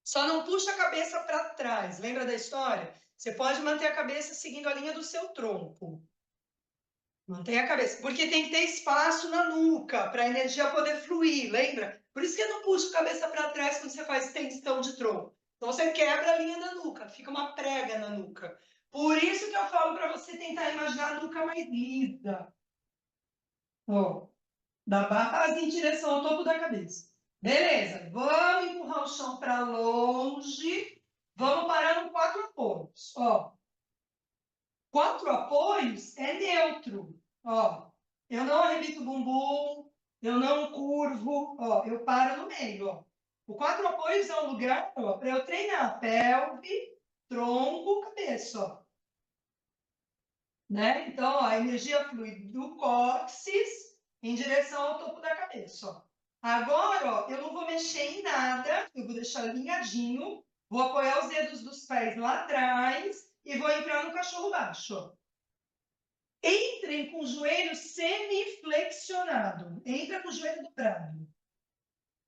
Só não puxa a cabeça para trás. Lembra da história? Você pode manter a cabeça seguindo a linha do seu tronco. Mantém a cabeça. Porque tem que ter espaço na nuca para a energia poder fluir, lembra? Por isso que eu não puxo a cabeça para trás quando você faz extensão de tronco. Então você quebra a linha da nuca, fica uma prega na nuca. Por isso que eu falo para você tentar imaginar a nuca mais lisa. Ó, da base em direção ao topo da cabeça. Beleza, vamos empurrar o chão para longe. Vamos parar no quatro apoios. Ó, quatro apoios é neutro. Ó, eu não arrebito o bumbum, eu não curvo, ó, eu paro no meio. Ó. O quatro apoios é um lugar para eu treinar a pelve, tronco, cabeça, ó. Né? Então, ó, a energia flui do cóccix em direção ao topo da cabeça, ó. Agora, ó, eu não vou mexer em nada, eu vou deixar alinhadinho, vou apoiar os dedos dos pés lá atrás e vou entrar no cachorro baixo, ó. Entrem com o joelho semiflexionado. Entra com o joelho dobrado.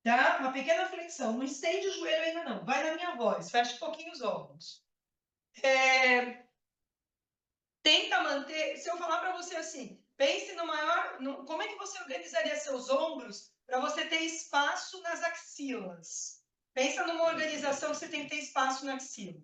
Tá? Uma pequena flexão. Não estende o joelho ainda não. Vai na minha voz. Fecha um pouquinho os olhos. Tenta manter. Se eu falar para você assim, pense no maior. Como é que você organizaria seus ombros para você ter espaço nas axilas? Pensa numa organização que você tem que ter espaço na axila.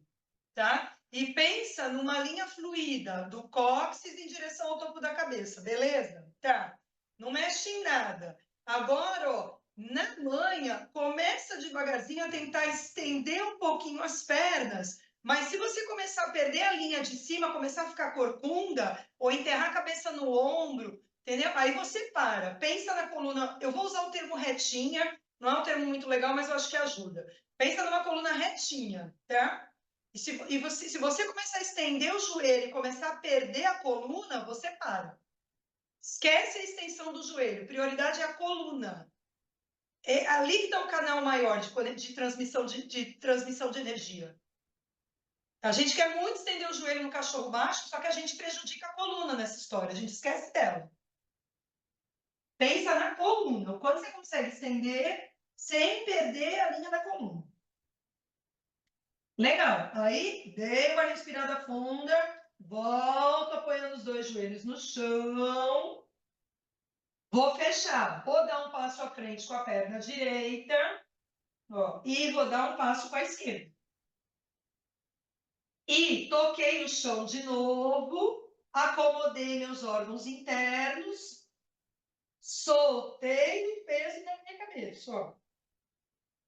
Tá? E pensa numa linha fluida do cóccix em direção ao topo da cabeça, beleza? Tá. Não mexe em nada. Agora, ó, na manha, começa devagarzinho a tentar estender um pouquinho as pernas, mas se você começar a perder a linha de cima, começar a ficar corcunda, ou enterrar a cabeça no ombro, entendeu? Aí você para, pensa na coluna. Eu vou usar o termo retinha, não é um termo muito legal, mas eu acho que ajuda. Pensa numa coluna retinha, tá? Se você começar a estender o joelho e começar a perder a coluna, você para. Esquece a extensão do joelho. Prioridade é a coluna. É ali que está o canal maior de transmissão de energia. A gente quer muito estender o joelho no cachorro baixo, só que a gente prejudica a coluna nessa história. A gente esquece dela. Pensa na coluna. O quanto você consegue estender sem perder a linha da coluna. Legal. Aí, dei uma respirada funda, volto apoiando os dois joelhos no chão. Vou fechar. Vou dar um passo à frente com a perna direita, ó, e vou dar um passo com a esquerda. E toquei o chão de novo, acomodei meus órgãos internos, soltei o peso da minha cabeça, ó.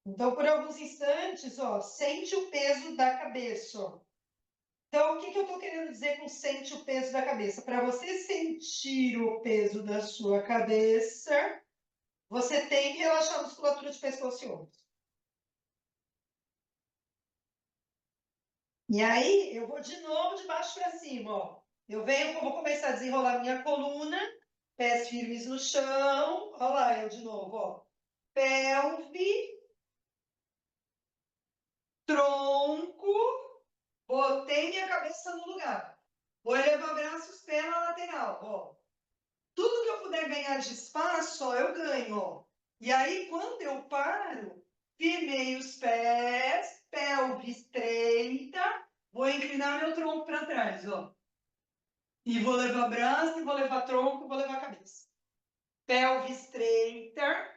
Então, por alguns instantes, ó, sente o peso da cabeça, ó. Então, o que eu estou querendo dizer com sente o peso da cabeça? Para você sentir o peso da sua cabeça, você tem que relaxar a musculatura de pescoço e ombros. E aí, eu vou de novo de baixo para cima, ó. Vou começar a desenrolar minha coluna, pés firmes no chão. Olha lá, eu de novo, ó. Pelve, tronco, botei minha cabeça no lugar. Vou elevar braços, perna lateral, ó. Tudo que eu puder ganhar de espaço, ó, eu ganho, ó. E aí, quando eu paro, firmei os pés, pelve estreita, vou inclinar meu tronco para trás, ó. E vou levar braço, e vou levar tronco, e vou levar cabeça. Pelve estreita.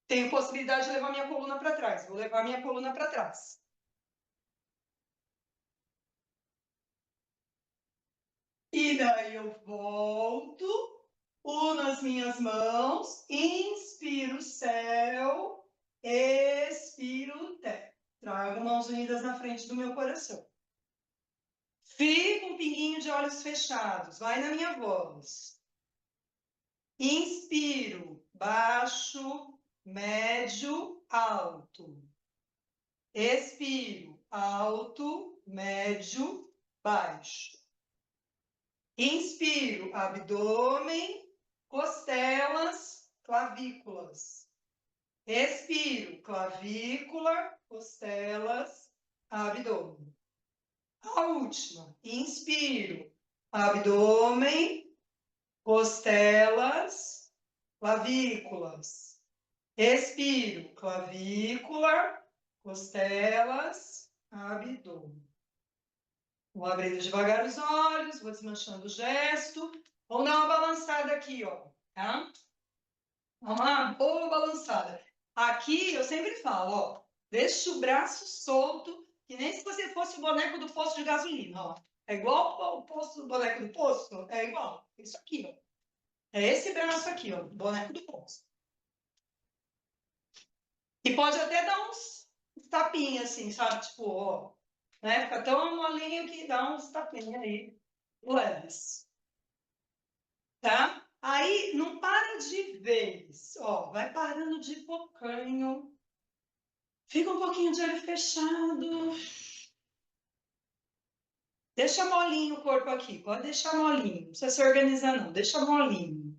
Tenho possibilidade de levar minha coluna para trás. Vou levar minha coluna para trás. E daí eu volto, uno as minhas mãos, inspiro céu, expiro terra. Trago mãos unidas na frente do meu coração. Fico um pinguinho de olhos fechados. Vai na minha voz. Inspiro, baixo, médio, alto. Expiro, alto, médio, baixo. Inspiro, abdômen, costelas, clavículas. Expiro, clavícula, costelas, abdômen. A última, inspiro, abdômen, costelas, clavículas. Expiro, clavícula, costelas, abdômen. Vou abrindo devagar os olhos, vou desmanchando o gesto. Vamos dar uma balançada aqui, ó, tá? Uma boa balançada. Aqui eu sempre falo, ó, deixa o braço solto, que nem se você fosse o boneco do posto de gasolina, ó. É igual o posto do boneco do posto? É igual. Isso aqui, ó. É esse braço aqui, ó, boneco do posto. E pode até dar uns tapinhas, assim, sabe? Tipo, ó, né? Fica tão molinho que dá uns tapinhas aí, leves. Tá? Aí não para de vez, ó, vai parando de pouquinho. Fica um pouquinho de olho fechado. Deixa molinho o corpo aqui, pode deixar molinho. Não precisa se organizar, não. Deixa molinho.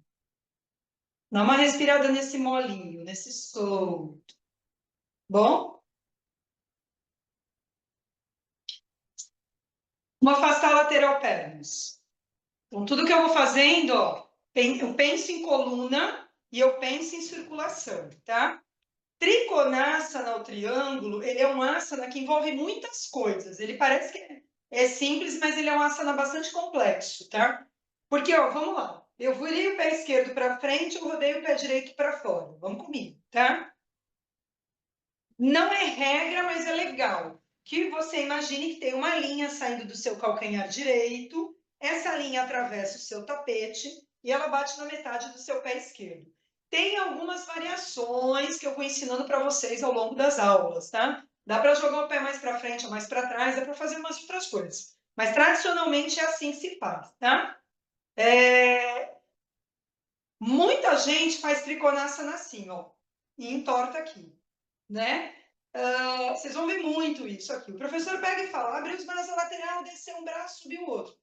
Dá uma respirada nesse molinho, nesse solto. Bom? Vamos afastar lateral pélvis. Então, tudo que eu vou fazendo, ó, eu penso em coluna e eu penso em circulação, tá? Trikonasana, o triângulo, ele é um asana que envolve muitas coisas. Ele parece que é simples, mas ele é um asana bastante complexo, tá? Porque, ó, vamos lá. Eu virei o pé esquerdo para frente, eu rodei o pé direito para fora. Vamos comigo, tá? Não é regra, mas é legal. Que você imagine que tem uma linha saindo do seu calcanhar direito, essa linha atravessa o seu tapete e ela bate na metade do seu pé esquerdo. Tem algumas variações que eu vou ensinando para vocês ao longo das aulas, tá? Dá para jogar o pé mais para frente ou mais para trás, dá para fazer umas outras coisas. Mas tradicionalmente é assim que se faz, tá? Muita gente faz trikonasana assim, ó, e entorta aqui, né? Vocês vão ver muito isso aqui. O professor pega e fala, abre os braços à lateral, descer um braço, subir o outro.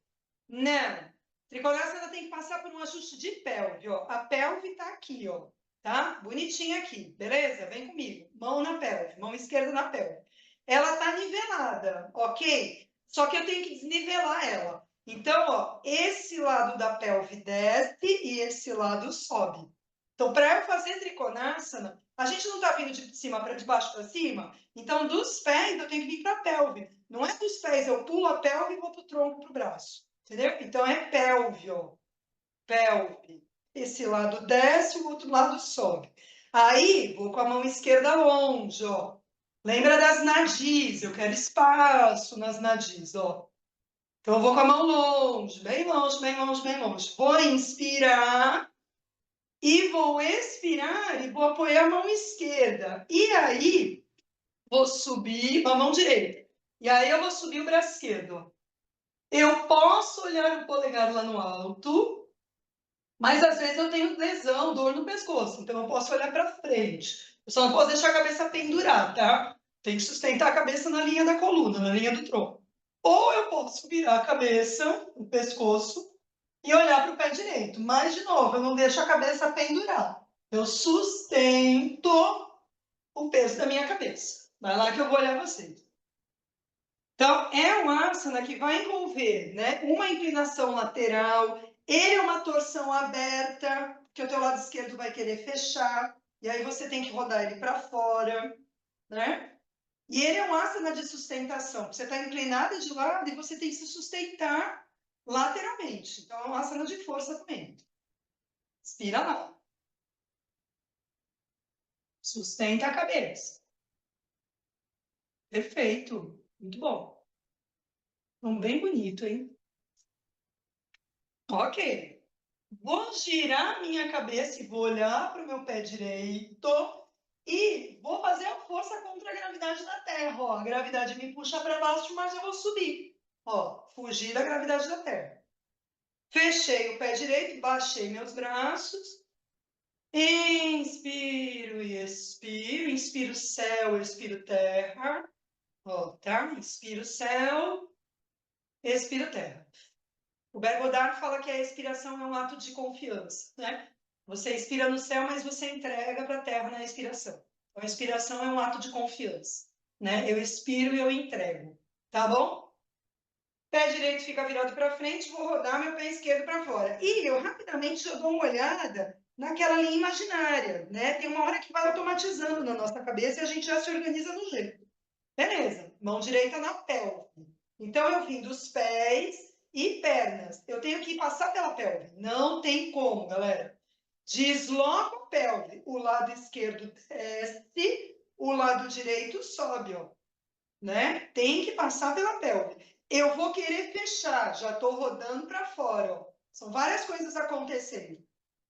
Não. Trikonasana tem que passar por um ajuste de pelve, ó. A pelve tá aqui, ó, tá? Bonitinha aqui, beleza? Vem comigo. Mão na pelve, mão esquerda na pelve. Ela tá nivelada, ok? Só que eu tenho que desnivelar ela. Então, ó, esse lado da pelve desce e esse lado sobe. Então, para eu fazer trikonasana, a gente não está vindo de cima para de baixo para cima? Então, dos pés, eu tenho que vir para a pelve. Não é dos pés, eu pulo a pelve e vou para o tronco, para o braço. Entendeu? Então, é pelve, ó. Pelve. Esse lado desce, o outro lado sobe. Aí, vou com a mão esquerda longe, ó. Lembra das nadis? Eu quero espaço nas nadis, ó. Então, eu vou com a mão longe, bem longe, bem longe, bem longe. Vou inspirar e vou expirar e vou apoiar a mão esquerda. E aí, vou subir a mão direita. E aí, eu vou subir o braço esquerdo. Eu posso olhar o polegar lá no alto, mas às vezes eu tenho lesão, dor no pescoço. Então, eu posso olhar para frente. Eu só não posso deixar a cabeça pendurar, tá? Tem que sustentar a cabeça na linha da coluna, na linha do tronco. Ou eu posso virar a cabeça, o pescoço, e olhar para o pé direito. Mas, de novo, eu não deixo a cabeça pendurar. Eu sustento o peso da minha cabeça. Vai lá que eu vou olhar vocês. Então, é um asana que vai envolver, né, uma inclinação lateral, ele é uma torção aberta, que o teu lado esquerdo vai querer fechar, e aí você tem que rodar ele para fora, né? E ele é um asana de sustentação. Você está inclinada de lado e você tem que se sustentar lateralmente. Então, é um asana de força também. Inspira lá. Sustenta a cabeça. Perfeito. Muito bom. Um bem bonito, hein? Ok. Vou girar minha cabeça e vou olhar para o meu pé direito e vou fazer a força contra a gravidade da Terra. Ó, a gravidade me puxa para baixo, mas eu vou subir. Ó, fugir da gravidade da Terra. Fechei o pé direito, baixei meus braços. Inspiro e expiro. Inspiro céu, expiro terra. Ó, tá? Inspiro céu, expiro terra. O Bergodar fala que a expiração é um ato de confiança, né? Você expira no céu, mas você entrega para a terra na expiração. Então, a expiração é um ato de confiança, né? Eu expiro e eu entrego, tá bom? Pé direito fica virado para frente, vou rodar meu pé esquerdo para fora. E eu rapidamente já dou uma olhada naquela linha imaginária, né? Tem uma hora que vai automatizando na nossa cabeça e a gente já se organiza no jeito. Beleza, mão direita na pelve. Então, eu vim dos pés e pernas. Eu tenho que passar pela pelve. Não tem como, galera. Desloco a pelve. O lado esquerdo desce, o lado direito sobe, ó. Né? Tem que passar pela pelve. Eu vou querer fechar, já estou rodando para fora, ó. São várias coisas acontecendo.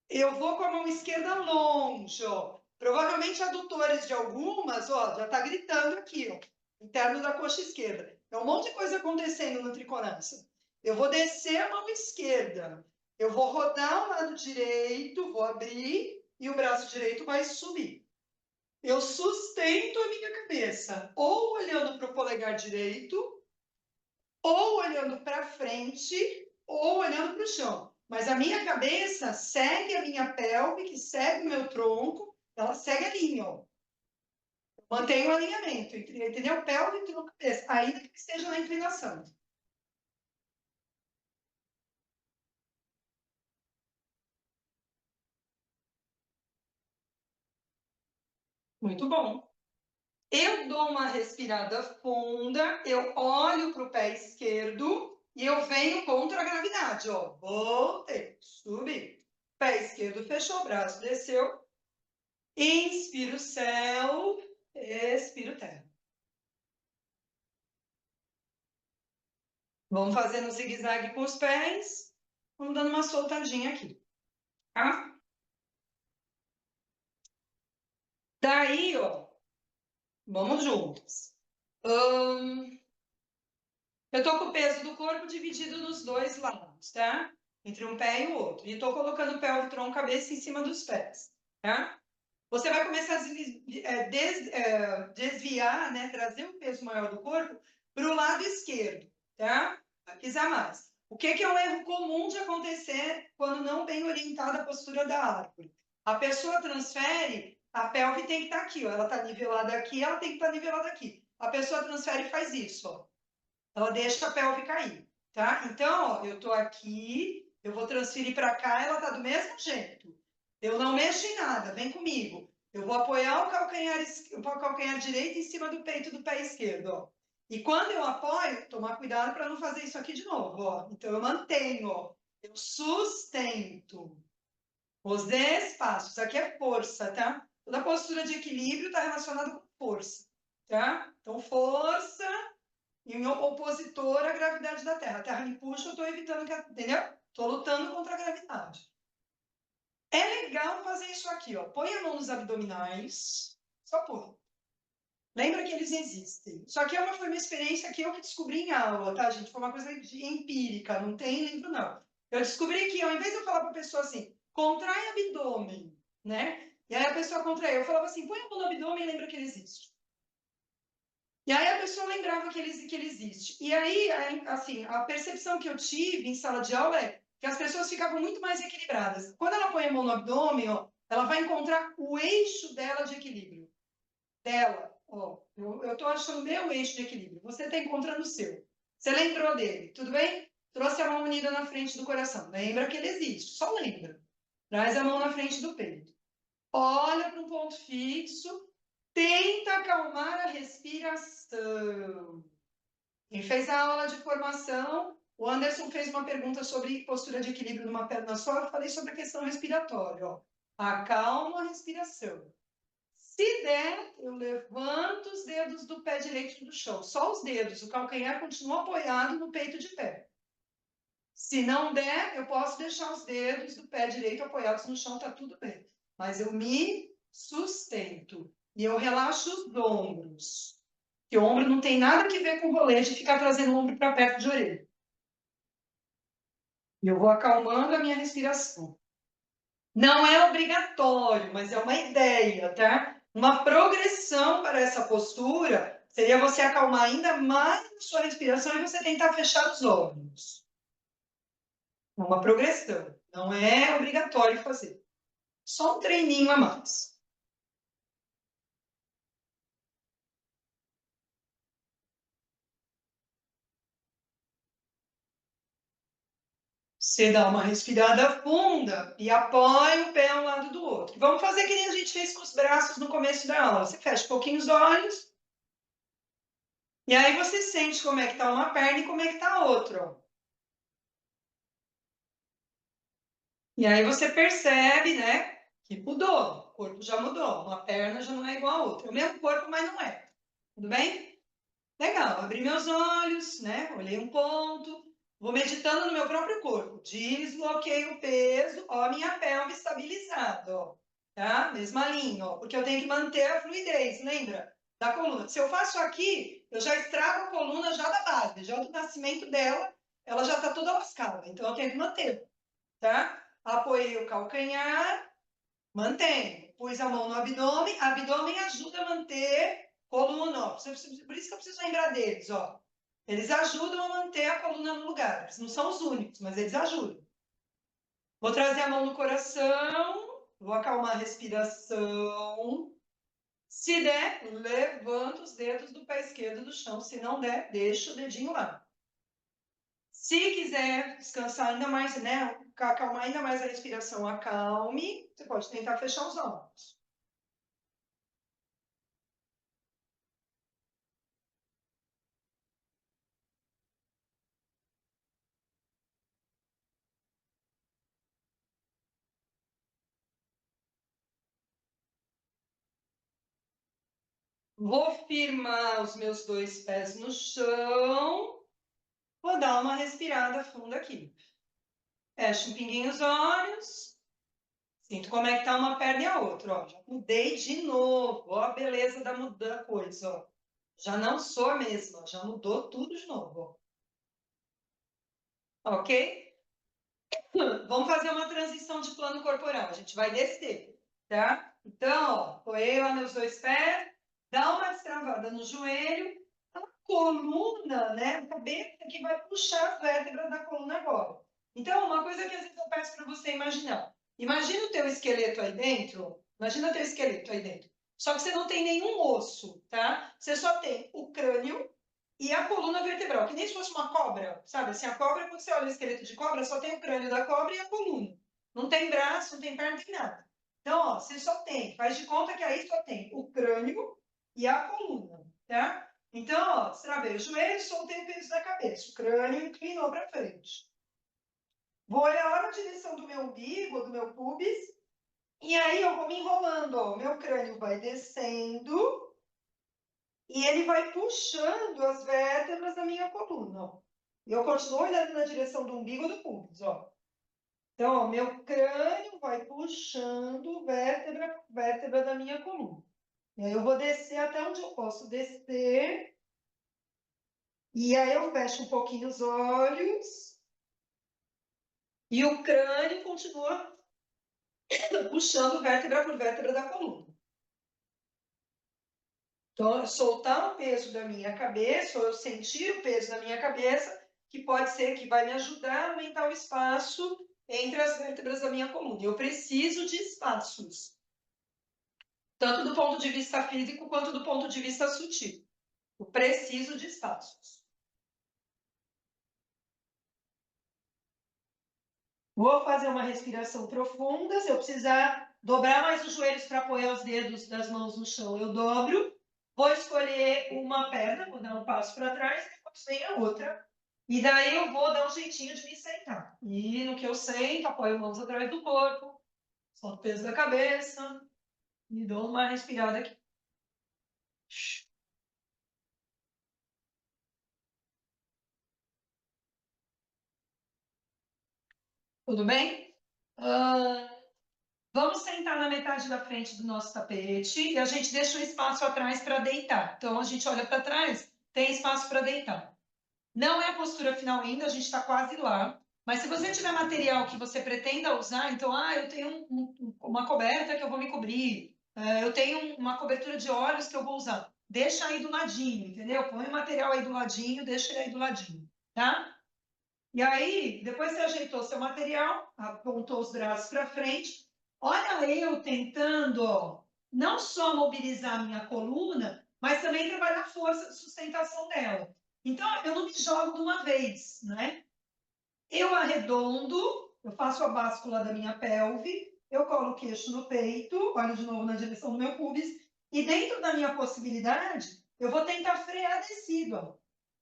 Eu vou com a mão esquerda longe, ó. Provavelmente adutores de algumas, ó, já tá gritando aqui, ó. Interno da coxa esquerda. É um monte de coisa acontecendo no triconasana. Eu vou descer a mão esquerda. Eu vou rodar o lado direito, vou abrir e o braço direito vai subir. Eu sustento a minha cabeça, ou olhando para o polegar direito, ou olhando para frente, ou olhando para o chão. Mas a minha cabeça segue a minha pelve, que segue o meu tronco, ela segue a linha, ó. Mantenho o alinhamento, entendeu? Pelve, tronco, cabeça, ainda que esteja na inclinação. Muito bom. Eu dou uma respirada funda, eu olho para o pé esquerdo e eu venho contra a gravidade, ó. Voltei, subi. Pé esquerdo fechou, braço desceu. Inspiro céu, expiro terra. Vamos fazendo zigue-zague com os pés. Vamos dando uma soltadinha aqui, tá? Daí, ó, vamos juntos. Eu tô com o peso do corpo dividido nos dois lados, tá? Entre um pé e o outro. E tô colocando o pé, o tronco, cabeça em cima dos pés, tá? Você vai começar a desviar, né? Trazer o peso maior do corpo para o lado esquerdo, tá? Vai pisar mais. O que é um erro comum de acontecer quando não bem orientada a postura da árvore? A pessoa transfere, a pelve tem que estar aqui, ó. Ela está nivelada aqui, ela tem que estar nivelada aqui. A pessoa transfere e faz isso, ó. Ela deixa a pelve cair, tá? Então, ó, eu tô aqui, eu vou transferir para cá, ela tá do mesmo jeito. Eu não mexo em nada, vem comigo. Eu vou apoiar o calcanhar direito em cima do peito do pé esquerdo, ó. E quando eu apoio, tomar cuidado para não fazer isso aqui de novo, ó. Então, eu mantenho, ó. Eu sustento os espaços. Aqui é força, tá? Toda postura de equilíbrio está relacionada com força, tá? Então, força e o opositor à gravidade da Terra. A Terra me puxa, eu estou evitando que, entendeu? Estou lutando contra a gravidade. É legal fazer isso aqui, ó. Põe a mão nos abdominais, só põe. Lembra que eles existem. Só que foi uma experiência que eu que descobri em aula, tá, gente? Foi uma coisa empírica, não tem livro, não. Eu descobri que, ao invés de eu falar para a pessoa assim, contrai abdômen, né? E aí a pessoa contraiu, eu falava assim, põe a mão no abdômen e lembra que ele existe. E aí a pessoa lembrava que ele existe. E aí, assim, a percepção que eu tive em sala de aula é que as pessoas ficavam muito mais equilibradas. Quando ela põe a mão no abdômen, ó, ela vai encontrar o eixo dela de equilíbrio. Dela, ó. Eu estou achando o meu eixo de equilíbrio. Você está encontrando o seu. Você lembrou dele, tudo bem? Trouxe a mão unida na frente do coração. Lembra que ele existe, só lembra. Traz a mão na frente do peito. Olha para um ponto fixo. Tenta acalmar a respiração. Quem fez a aula de formação, o Anderson fez uma pergunta sobre postura de equilíbrio numa perna só, eu falei sobre a questão respiratória. Ó. Acalma a respiração. Se der, eu levanto os dedos do pé direito do chão, só os dedos, o calcanhar continua apoiado no peito de pé. Se não der, eu posso deixar os dedos do pé direito apoiados no chão, tá tudo bem. Mas eu me sustento e eu relaxo os ombros. Que o ombro não tem nada que ver com o rolê de ficar trazendo o ombro para perto de orelha. E eu vou acalmando a minha respiração. Não é obrigatório, mas é uma ideia, tá? Uma progressão para essa postura seria você acalmar ainda mais a sua respiração e você tentar fechar os olhos. É uma progressão, não é obrigatório fazer. Só um treininho a mais. Você dá uma respirada funda e apoia o pé ao lado do outro. Vamos fazer que nem a gente fez com os braços no começo da aula. Você fecha um pouquinho os olhos e aí você sente como é que está uma perna e como é que está a outra. E aí você percebe, né, que mudou. O corpo já mudou. Uma perna já não é igual a outra. É o mesmo corpo, mas não é. Tudo bem? Legal. Abri meus olhos, né? Olhei um ponto. Vou meditando no meu próprio corpo. Desloquei o peso. Ó, a minha pelve estabilizada, ó. Tá? Mesma linha, ó. Porque eu tenho que manter a fluidez, lembra? Da coluna. Se eu faço aqui, eu já estrago a coluna já da base. Já do nascimento dela, ela já tá toda lascada. Então eu tenho que manter, tá? Apoiei o calcanhar, mantenho. Pus a mão no abdômen. Abdômen ajuda a manter coluna, ó. Por isso que eu preciso lembrar deles, ó. Eles ajudam a manter a coluna no lugar. Eles não são os únicos, mas eles ajudam. Vou trazer a mão no coração, vou acalmar a respiração. Se der, levanta os dedos do pé esquerdo do chão. Se não der, deixa o dedinho lá. Se quiser descansar ainda mais, né? Acalmar ainda mais a respiração, acalme. Você pode tentar fechar os olhos. Vou firmar os meus dois pés no chão. Vou dar uma respirada funda aqui. Fecha um pinguinho os olhos. Sinto como é que tá uma perna e a outra, ó. Já mudei de novo. Ó a beleza da coisa, ó. Já não sou a mesma, já mudou tudo de novo, ó. Ok? Vamos fazer uma transição de plano corporal. A gente vai descer, tá? Então, ó, apoiei lá meus dois pés, dá uma destravada no joelho, a coluna, né? A cabeça que vai puxar as vértebras da coluna agora. Então, uma coisa que às vezes eu peço para você imaginar. Imagina o teu esqueleto aí dentro. Imagina o teu esqueleto aí dentro. Só que você não tem nenhum osso, tá? Você só tem o crânio e a coluna vertebral, que nem se fosse uma cobra, sabe? Assim, a cobra, quando você olha o esqueleto de cobra, só tem o crânio da cobra e a coluna. Não tem braço, não tem perna, não tem nada. Então, ó, você só tem, faz de conta que aí só tem o crânio e a coluna, tá? Então, ó, travei o joelho, soltei o peso da cabeça, o crânio inclinou para frente. Vou olhar lá na direção do meu umbigo, do meu pubis, e aí eu vou me enrolando, ó, o meu crânio vai descendo e ele vai puxando as vértebras da minha coluna, ó. E eu continuo olhando na direção do umbigo do pubis, ó. Então, ó, meu crânio vai puxando vértebra por vértebra da minha coluna. E aí eu vou descer até onde eu posso descer. E aí eu fecho um pouquinho os olhos. E o crânio continua puxando vértebra por vértebra da coluna. Então, soltar o peso da minha cabeça, ou eu sentir o peso da minha cabeça, que pode ser que vai me ajudar a aumentar o espaço entre as vértebras da minha coluna. Eu preciso de espaços, tanto do ponto de vista físico quanto do ponto de vista sutil. Eu preciso de espaços. Vou fazer uma respiração profunda. Se eu precisar dobrar mais os joelhos para apoiar os dedos das mãos no chão, eu dobro. Vou escolher uma perna, vou dar um passo para trás, depois vem a outra. E daí eu vou dar um jeitinho de me sentar. E no que eu sento, apoio mãos através do corpo, solto o peso da cabeça e dou uma respirada aqui. Tudo bem? Vamos sentar na metade da frente do nosso tapete e a gente deixa um espaço atrás para deitar. Então a gente olha para trás, tem espaço para deitar. Não é a postura final ainda, a gente está quase lá. Mas se você tiver material que você pretenda usar, então, eu tenho uma coberta que eu vou me cobrir, eu tenho uma cobertura de olhos que eu vou usar. Deixa aí do ladinho, entendeu? Põe o material aí do ladinho, deixa ele aí do ladinho, tá? E aí, depois você ajeitou seu material, apontou os braços para frente. Olha eu tentando, ó, não só mobilizar a minha coluna, mas também trabalhar a força de sustentação dela. Então, eu não me jogo de uma vez, né? Eu arredondo, eu faço a báscula da minha pelve, eu colo o queixo no peito, olho de novo na direção do meu pubis, e dentro da minha possibilidade, eu vou tentar frear a descida, ó,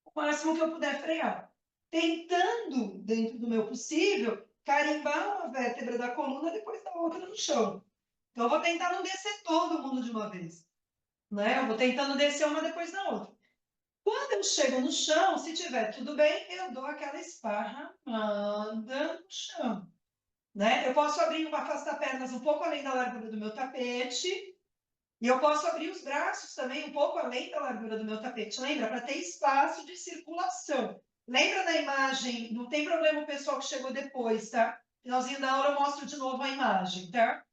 o máximo que eu puder frear. Tentando, dentro do meu possível, carimbar uma vértebra da coluna depois da outra no chão. Então, eu vou tentar não descer todo mundo de uma vez, né? Eu vou tentando descer uma depois da outra. Quando eu chego no chão, se tiver tudo bem, eu dou aquela esparramada no chão, né? Eu posso abrir uma afasta-pernas um pouco além da largura do meu tapete e eu posso abrir os braços também um pouco além da largura do meu tapete. Lembra? Para ter espaço de circulação. Lembra da imagem? Não tem problema o pessoal que chegou depois, tá? Finalzinho da aula eu mostro de novo a imagem, tá?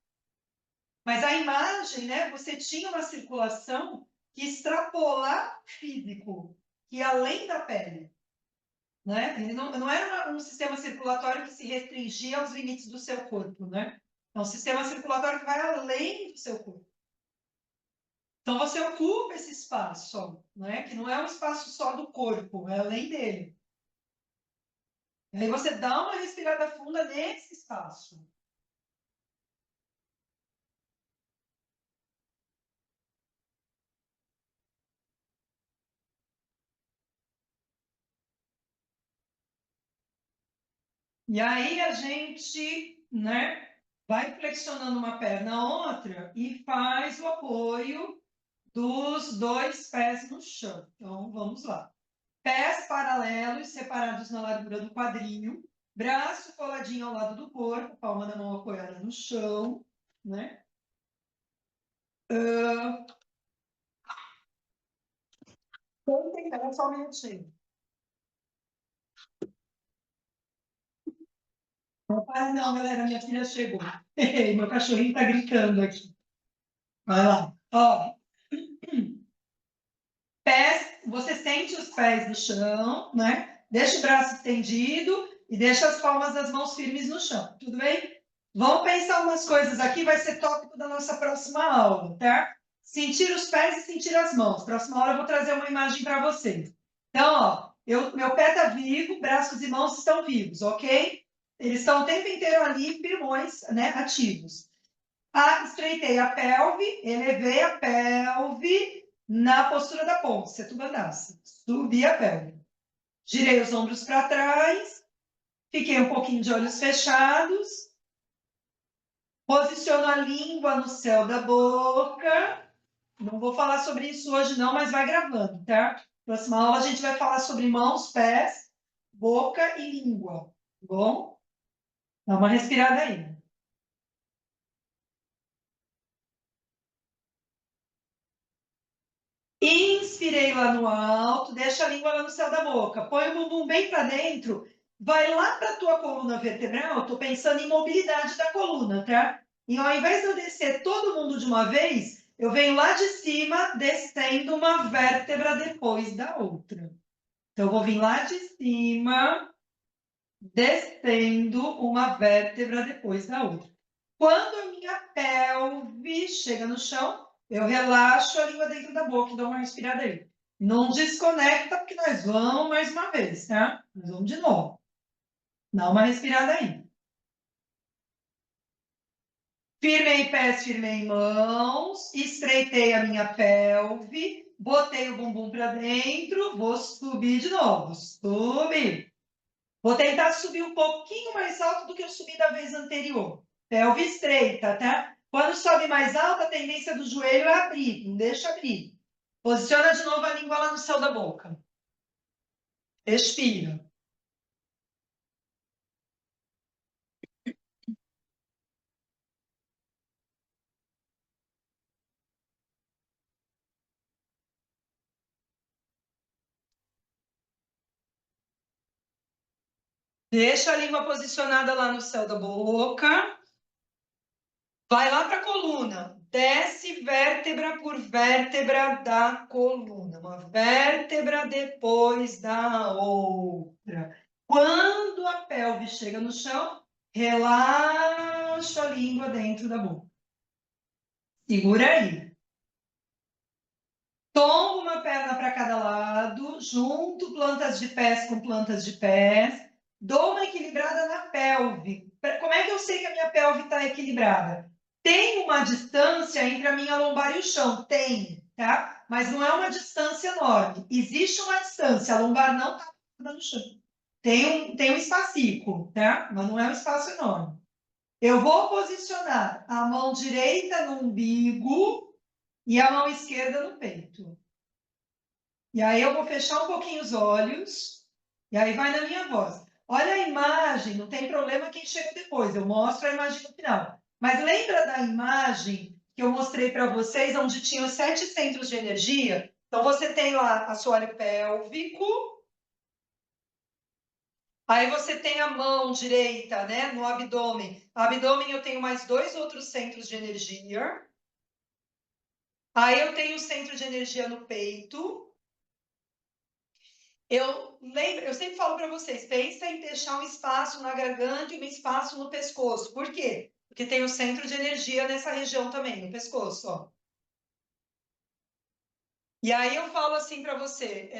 Mas a imagem, né? Você tinha uma circulação que extrapolava o físico. que ia além da pele. Né? Ele não era um sistema circulatório que se restringia aos limites do seu corpo. Né? É um sistema circulatório que vai além do seu corpo. Então, você ocupa esse espaço, né? Que não é um espaço só do corpo, é além dele. E aí você dá uma respirada funda nesse espaço. E aí a gente, né, vai flexionando uma perna a outra e faz o apoio dos dois pés no chão. Então, vamos lá. Pés paralelos, separados na largura do quadril, braço coladinho ao lado do corpo, palma da mão apoiada no chão, né? Vamos tentar só um minutinho. Ah, não, galera, minha filha chegou. Meu cachorrinho tá gritando aqui. Vai lá. Ó, pés, você sente os pés no chão, né? Deixa o braço estendido e deixa as palmas das mãos firmes no chão. Tudo bem? Vamos pensar umas coisas aqui, vai ser tópico da nossa próxima aula, tá? Sentir os pés e sentir as mãos. Próxima hora eu vou trazer uma imagem para vocês. Então, ó, meu pé está vivo, braços e mãos estão vivos, ok? Eles estão o tempo inteiro ali, firmões, né, ativos. Estreitei a pelve, elevei a pelve na postura da ponte, Setu Bandhasana. Subi a pelve. Girei os ombros para trás, fiquei um pouquinho de olhos fechados, posiciono a língua no céu da boca. Não vou falar sobre isso hoje não, mas vai gravando, tá? Próxima aula a gente vai falar sobre mãos, pés, boca e língua, tá bom? Dá uma respirada aí. Inspirei lá no alto, deixa a língua lá no céu da boca. Põe o bumbum bem para dentro. Vai lá para a tua coluna vertebral. Estou pensando em mobilidade da coluna, tá? E ao invés de eu descer todo mundo de uma vez, eu venho lá de cima, descendo uma vértebra depois da outra. Então, eu vou vir lá de cima, descendo uma vértebra depois da outra. Quando a minha pelve chega no chão, eu relaxo a língua dentro da boca e dou uma respirada aí. Não desconecta, porque nós vamos mais uma vez, tá? Nós vamos de novo. Dá uma respirada aí. Firmei pés, firmei mãos, estreitei a minha pelve, botei o bumbum para dentro, vou subir de novo. Subir. Vou tentar subir um pouquinho mais alto do que eu subi da vez anterior. Pelve estreita, tá? Quando sobe mais alto, a tendência do joelho é abrir, não deixa abrir. Posiciona de novo a língua lá no céu da boca. Respira. Deixa a língua posicionada lá no céu da boca. Vai lá para a coluna. Desce vértebra por vértebra da coluna. Uma vértebra depois da outra. Quando a pelve chega no chão, relaxa a língua dentro da boca. Segura aí. Toma uma perna para cada lado, junto plantas de pés com plantas de pés. Dou uma equilibrada na pelve. Como é que eu sei que a minha pelve está equilibrada? Tem uma distância entre a minha lombar e o chão? Tem, tá? Mas não é uma distância enorme. Existe uma distância, a lombar não está no chão. Tem um espacico, tá? Mas não é um espaço enorme. Eu vou posicionar a mão direita no umbigo e a mão esquerda no peito. E aí eu vou fechar um pouquinho os olhos, e aí vai na minha voz. Olha a imagem, não tem problema quem chega depois, eu mostro a imagem no final. Mas lembra da imagem que eu mostrei para vocês, onde tinha os 7 centros de energia? Então você tem lá assoalho pélvico, aí você tem a mão direita, né, no abdômen. No abdômen eu tenho mais 2 outros centros de energia. Aí eu tenho o centro de energia no peito. Eu sempre falo para vocês, pensa em deixar um espaço na garganta e um espaço no pescoço. Por quê? Porque tem o centro de energia nessa região também, no pescoço, ó. E aí eu falo assim para você,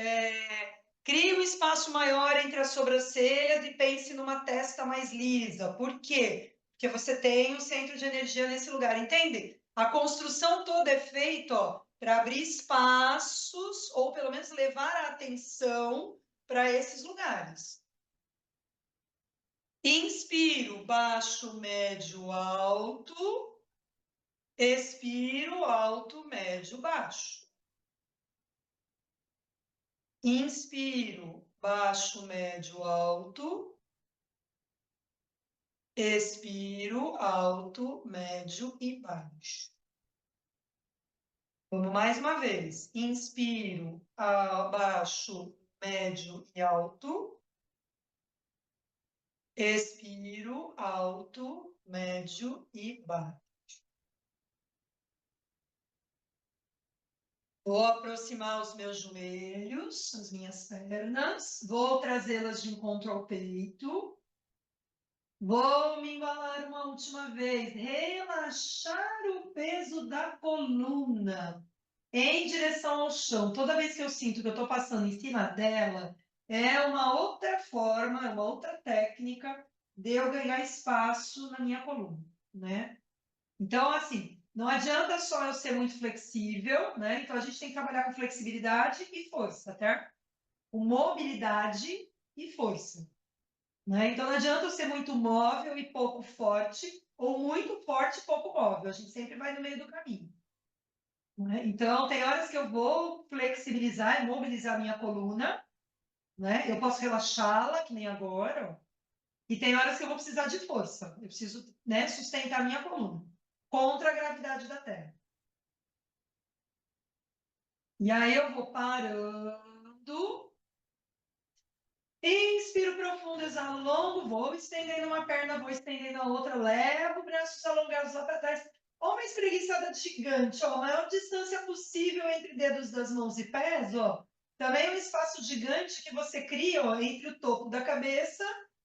crie um espaço maior entre as sobrancelhas e pense numa testa mais lisa. Por quê? Porque você tem o centro de energia nesse lugar, entende? A construção toda é feita para abrir espaços, ou pelo menos levar a atenção para esses lugares. Inspiro, baixo, médio, alto. Expiro, alto, médio, baixo. Inspiro, baixo, médio, alto. Expiro, alto, médio e baixo. Vamos mais uma vez. Inspiro, baixo, médio e alto. Expiro, alto, médio e baixo. Vou aproximar os meus joelhos, as minhas pernas. Vou trazê-las de encontro ao peito. Vou me embalar uma última vez. Relaxar o peso da coluna em direção ao chão. Toda vez que eu sinto que eu estou passando em cima dela, é uma outra forma, é uma outra técnica de eu ganhar espaço na minha coluna, né? Então, assim, não adianta só eu ser muito flexível, né? Então, a gente tem que trabalhar com flexibilidade e força, tá? Com mobilidade e força, né? Então, não adianta eu ser muito móvel e pouco forte, ou muito forte e pouco móvel. A gente sempre vai no meio do caminho, né? Então, tem horas que eu vou flexibilizar e mobilizar a minha coluna, né? Eu posso relaxá-la, que nem agora, ó. E tem horas que eu vou precisar de força. Eu preciso, né, sustentar a minha coluna contra a gravidade da Terra. E aí eu vou parando, inspiro profundo, exalo longo, vou estendendo uma perna, vou estendendo a outra, levo braços alongados lá para trás. Ó, uma espreguiçada gigante, ó, a maior distância possível entre dedos das mãos e pés, ó. Também é um espaço gigante que você cria, ó, entre o topo da cabeça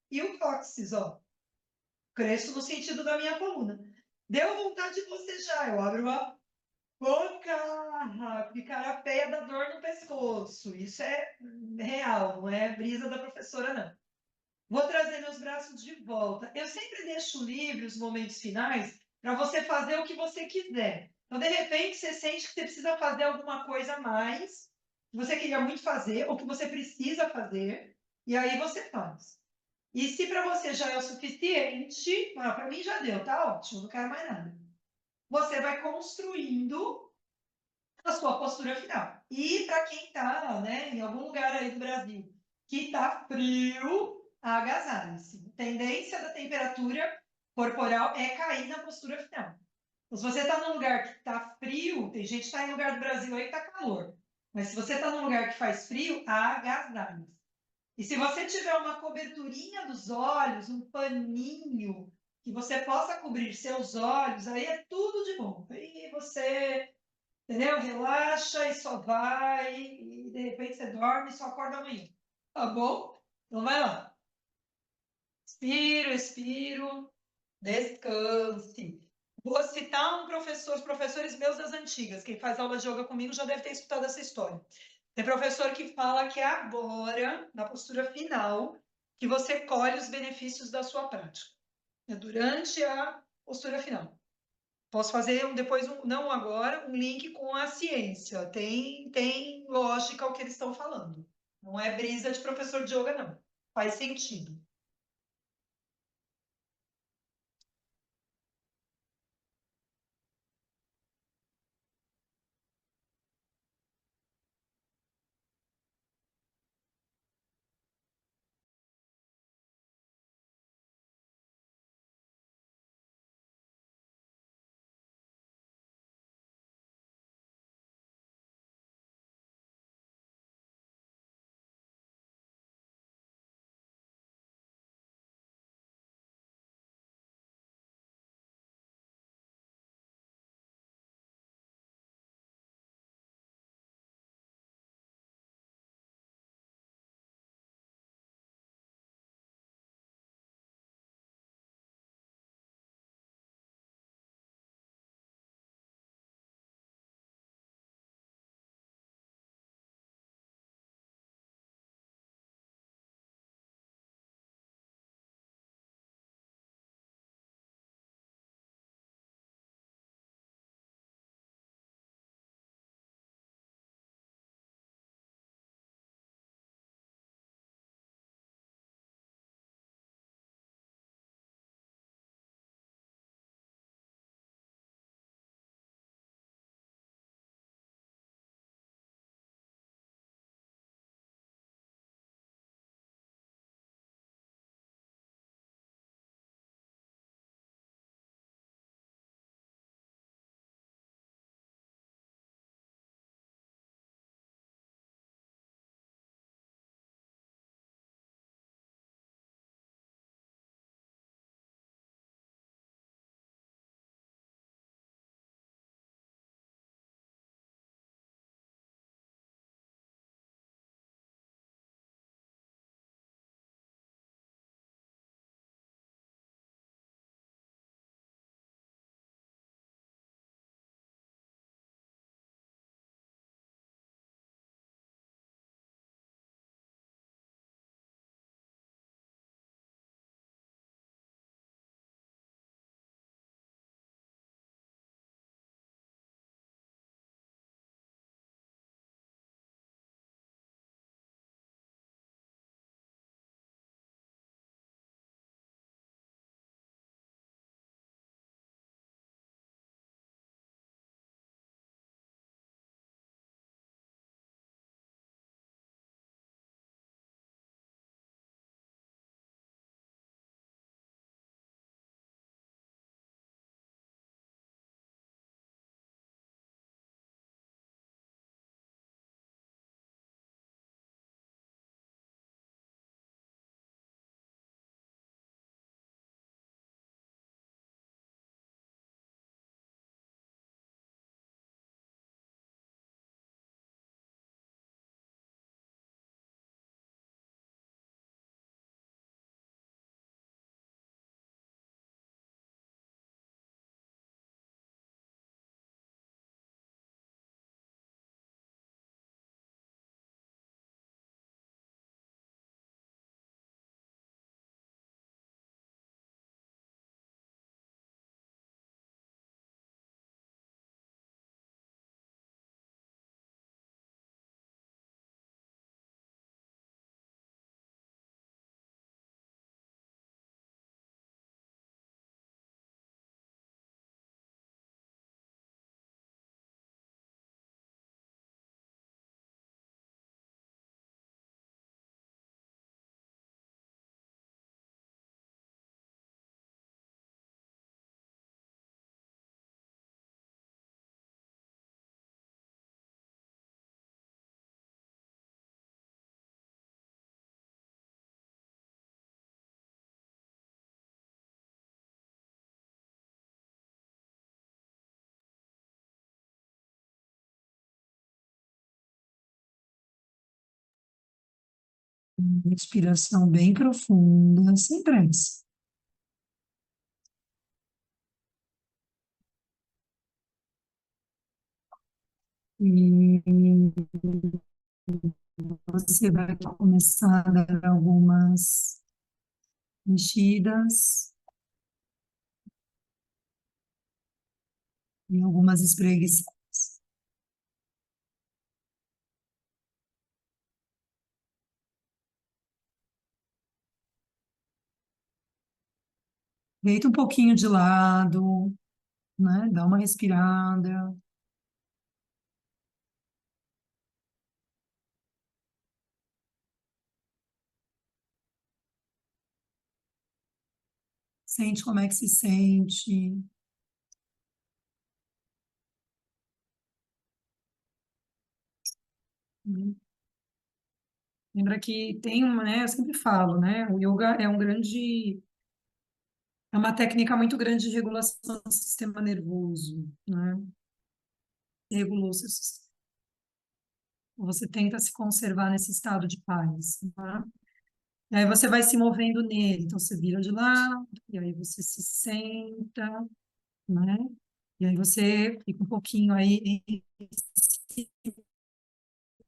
e o cóccix, ó. Cresço no sentido da minha coluna. Deu vontade de bocejar, eu abro a boca, ficar feia da dor no pescoço. Isso é real, não é brisa da professora, não. Vou trazer meus braços de volta. Eu sempre deixo livre os momentos finais para você fazer o que você quiser. Então, de repente, você sente que você precisa fazer alguma coisa a mais, que você queria muito fazer, ou que você precisa fazer, e aí você faz. E se para você já é o suficiente, para mim já deu, tá ótimo, não quero mais nada. Você vai construindo a sua postura final. E para quem está, né, em algum lugar aí do Brasil que está frio, agasalhe-se. Tendência da temperatura corporal é cair na postura final. Então, se você está num lugar que está frio, tem gente que está em lugar do Brasil aí que está calor. Mas se você está num lugar que faz frio, agasalhe-se. E se você tiver uma coberturinha dos olhos, um paninho que você possa cobrir seus olhos, aí é tudo de bom. Aí você, entendeu? Relaxa e só vai, e de repente você dorme e só acorda amanhã. Tá bom? Então vai lá. Expiro, expiro, descanse. Vou citar um professor, os professores meus das antigas, quem faz aula de yoga comigo já deve ter escutado essa história. Tem professor que fala que é agora, na postura final, que você colhe os benefícios da sua prática. É durante a postura final. Posso fazer depois, não agora, um link com a ciência. Tem lógica o que eles estão falando. Não é brisa de professor de yoga, não. Faz sentido. Respiração bem profunda, sem pressa. E você vai começar a dar algumas mexidas e algumas espreguiçadas. Deita um pouquinho de lado, né? Dá uma respirada. Sente como é que se sente. Né? Lembra que tem uma, né? Eu sempre falo, né? O yoga é uma técnica muito grande de regulação do sistema nervoso, né? Regula o seu sistema. Você tenta se conservar nesse estado de paz, né? E aí você vai se movendo nele. Então você vira de lado, e aí você se senta, né? E aí você fica um pouquinho aí em si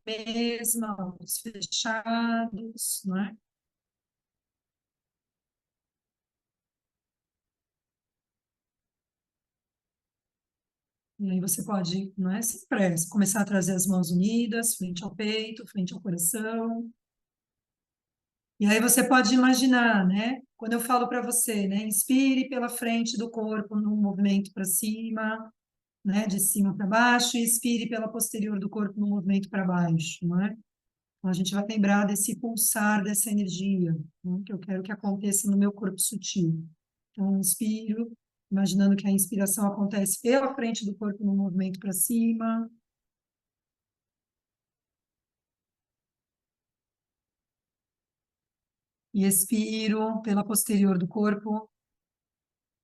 mesma, olhos fechados, né? E aí você pode, não é, sem pressa, começar a trazer as mãos unidas, frente ao peito, frente ao coração. E aí você pode imaginar, né? Quando eu falo para você, né? Inspire pela frente do corpo num movimento para cima, né? De cima para baixo, e expire pela posterior do corpo num movimento para baixo, né? Então a gente vai lembrar desse pulsar dessa energia, né? Que eu quero que aconteça no meu corpo sutil. Então, eu inspiro, imaginando que a inspiração acontece pela frente do corpo no movimento para cima, e expiro pela posterior do corpo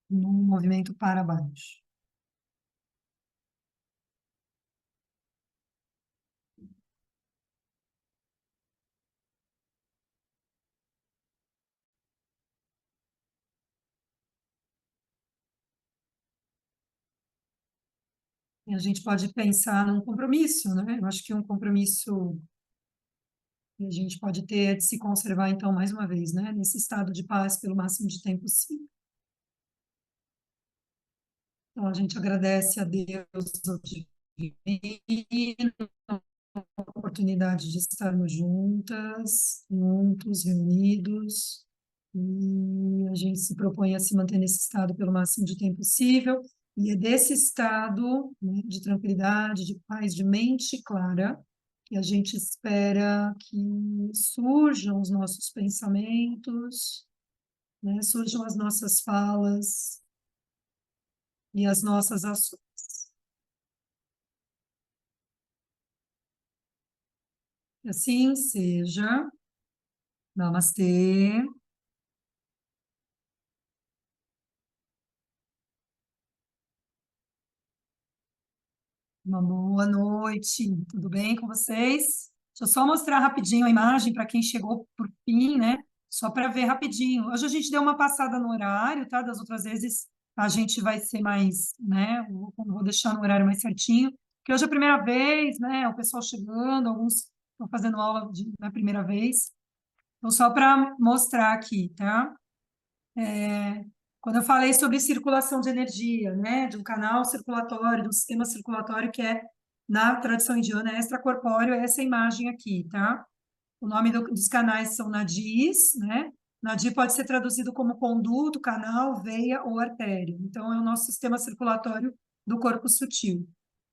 no movimento para baixo. E a gente pode pensar num compromisso, né? Eu acho que um compromisso que a gente pode ter é de se conservar, então, mais uma vez, né? Nesse estado de paz pelo máximo de tempo possível. Então, a gente agradece a Deus, ao divino, a oportunidade de estarmos juntas, juntos, reunidos, e a gente se propõe a se manter nesse estado pelo máximo de tempo possível, e é desse estado, né, de tranquilidade, de paz, de mente clara, que a gente espera que surjam os nossos pensamentos, né, surjam as nossas falas e as nossas ações. Que assim seja. Namastê. Uma boa noite, tudo bem com vocês? Deixa eu só mostrar rapidinho a imagem para quem chegou por fim, né? Só para ver rapidinho. Hoje a gente deu uma passada no horário, tá? Das outras vezes a gente vai ser mais, né? Vou deixar no horário mais certinho, porque hoje é a primeira vez, né? O pessoal chegando, alguns estão fazendo aula na primeira vez. Então, só para mostrar aqui, tá? Quando eu falei sobre circulação de energia, né, de um canal circulatório, de um sistema circulatório que é, na tradição indiana, extracorpóreo, é essa imagem aqui, tá? O nome dos canais são nadis, né? Nadi pode ser traduzido como conduto, canal, veia ou artéria. Então, é o nosso sistema circulatório do corpo sutil.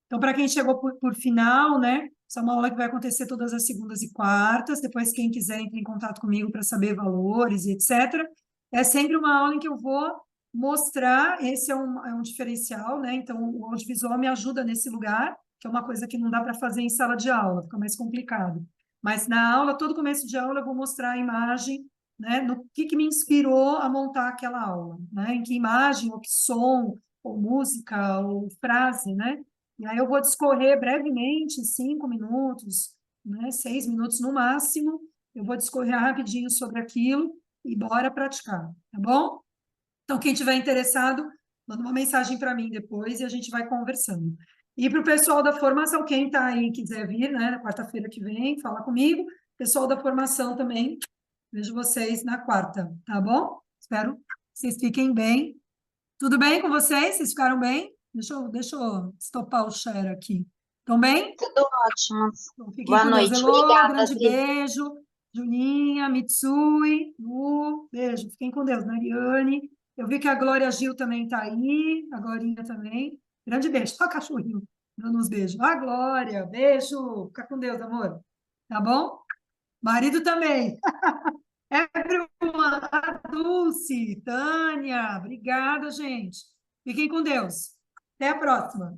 Então, para quem chegou por final, né? Essa é uma aula que vai acontecer todas as segundas e quartas. Depois, quem quiser, entre em contato comigo para saber valores e etc. É sempre uma aula em que eu vou mostrar. Esse é um diferencial, né? Então, o audiovisual me ajuda nesse lugar, que é uma coisa que não dá para fazer em sala de aula, fica mais complicado. Mas na aula, todo começo de aula, eu vou mostrar a imagem, né? No que me inspirou a montar aquela aula, né? Em que imagem, ou que som, ou música, ou frase, né? E aí eu vou discorrer brevemente, 5 minutos, né, 6 minutos no máximo, eu vou discorrer rapidinho sobre aquilo e bora praticar, tá bom? Então, quem tiver interessado, manda uma mensagem para mim depois e a gente vai conversando. E para o pessoal da formação, quem está aí e quiser vir, né, na quarta-feira que vem, fala comigo. Pessoal da formação também, vejo vocês na quarta, tá bom? Espero que vocês fiquem bem. Tudo bem com vocês? Vocês ficaram bem? Deixa eu estopar o share aqui. Estão bem? Tudo ótimo. Então, fiquem Boa com Deus. noite. Elô, Obrigada, grande Adri. beijo. Juninha, Mitsui, Lu, beijo. Fiquem com Deus. Mariane. Eu vi que a Glória Gil também está aí, a Glorinha também. Grande beijo. Só cachorrinho dando uns beijos. Ah, Glória, beijo. Fica com Deus, amor. Tá bom? Marido também. Everyone, a Dulce, Tânia, obrigada, gente. Fiquem com Deus. Até a próxima.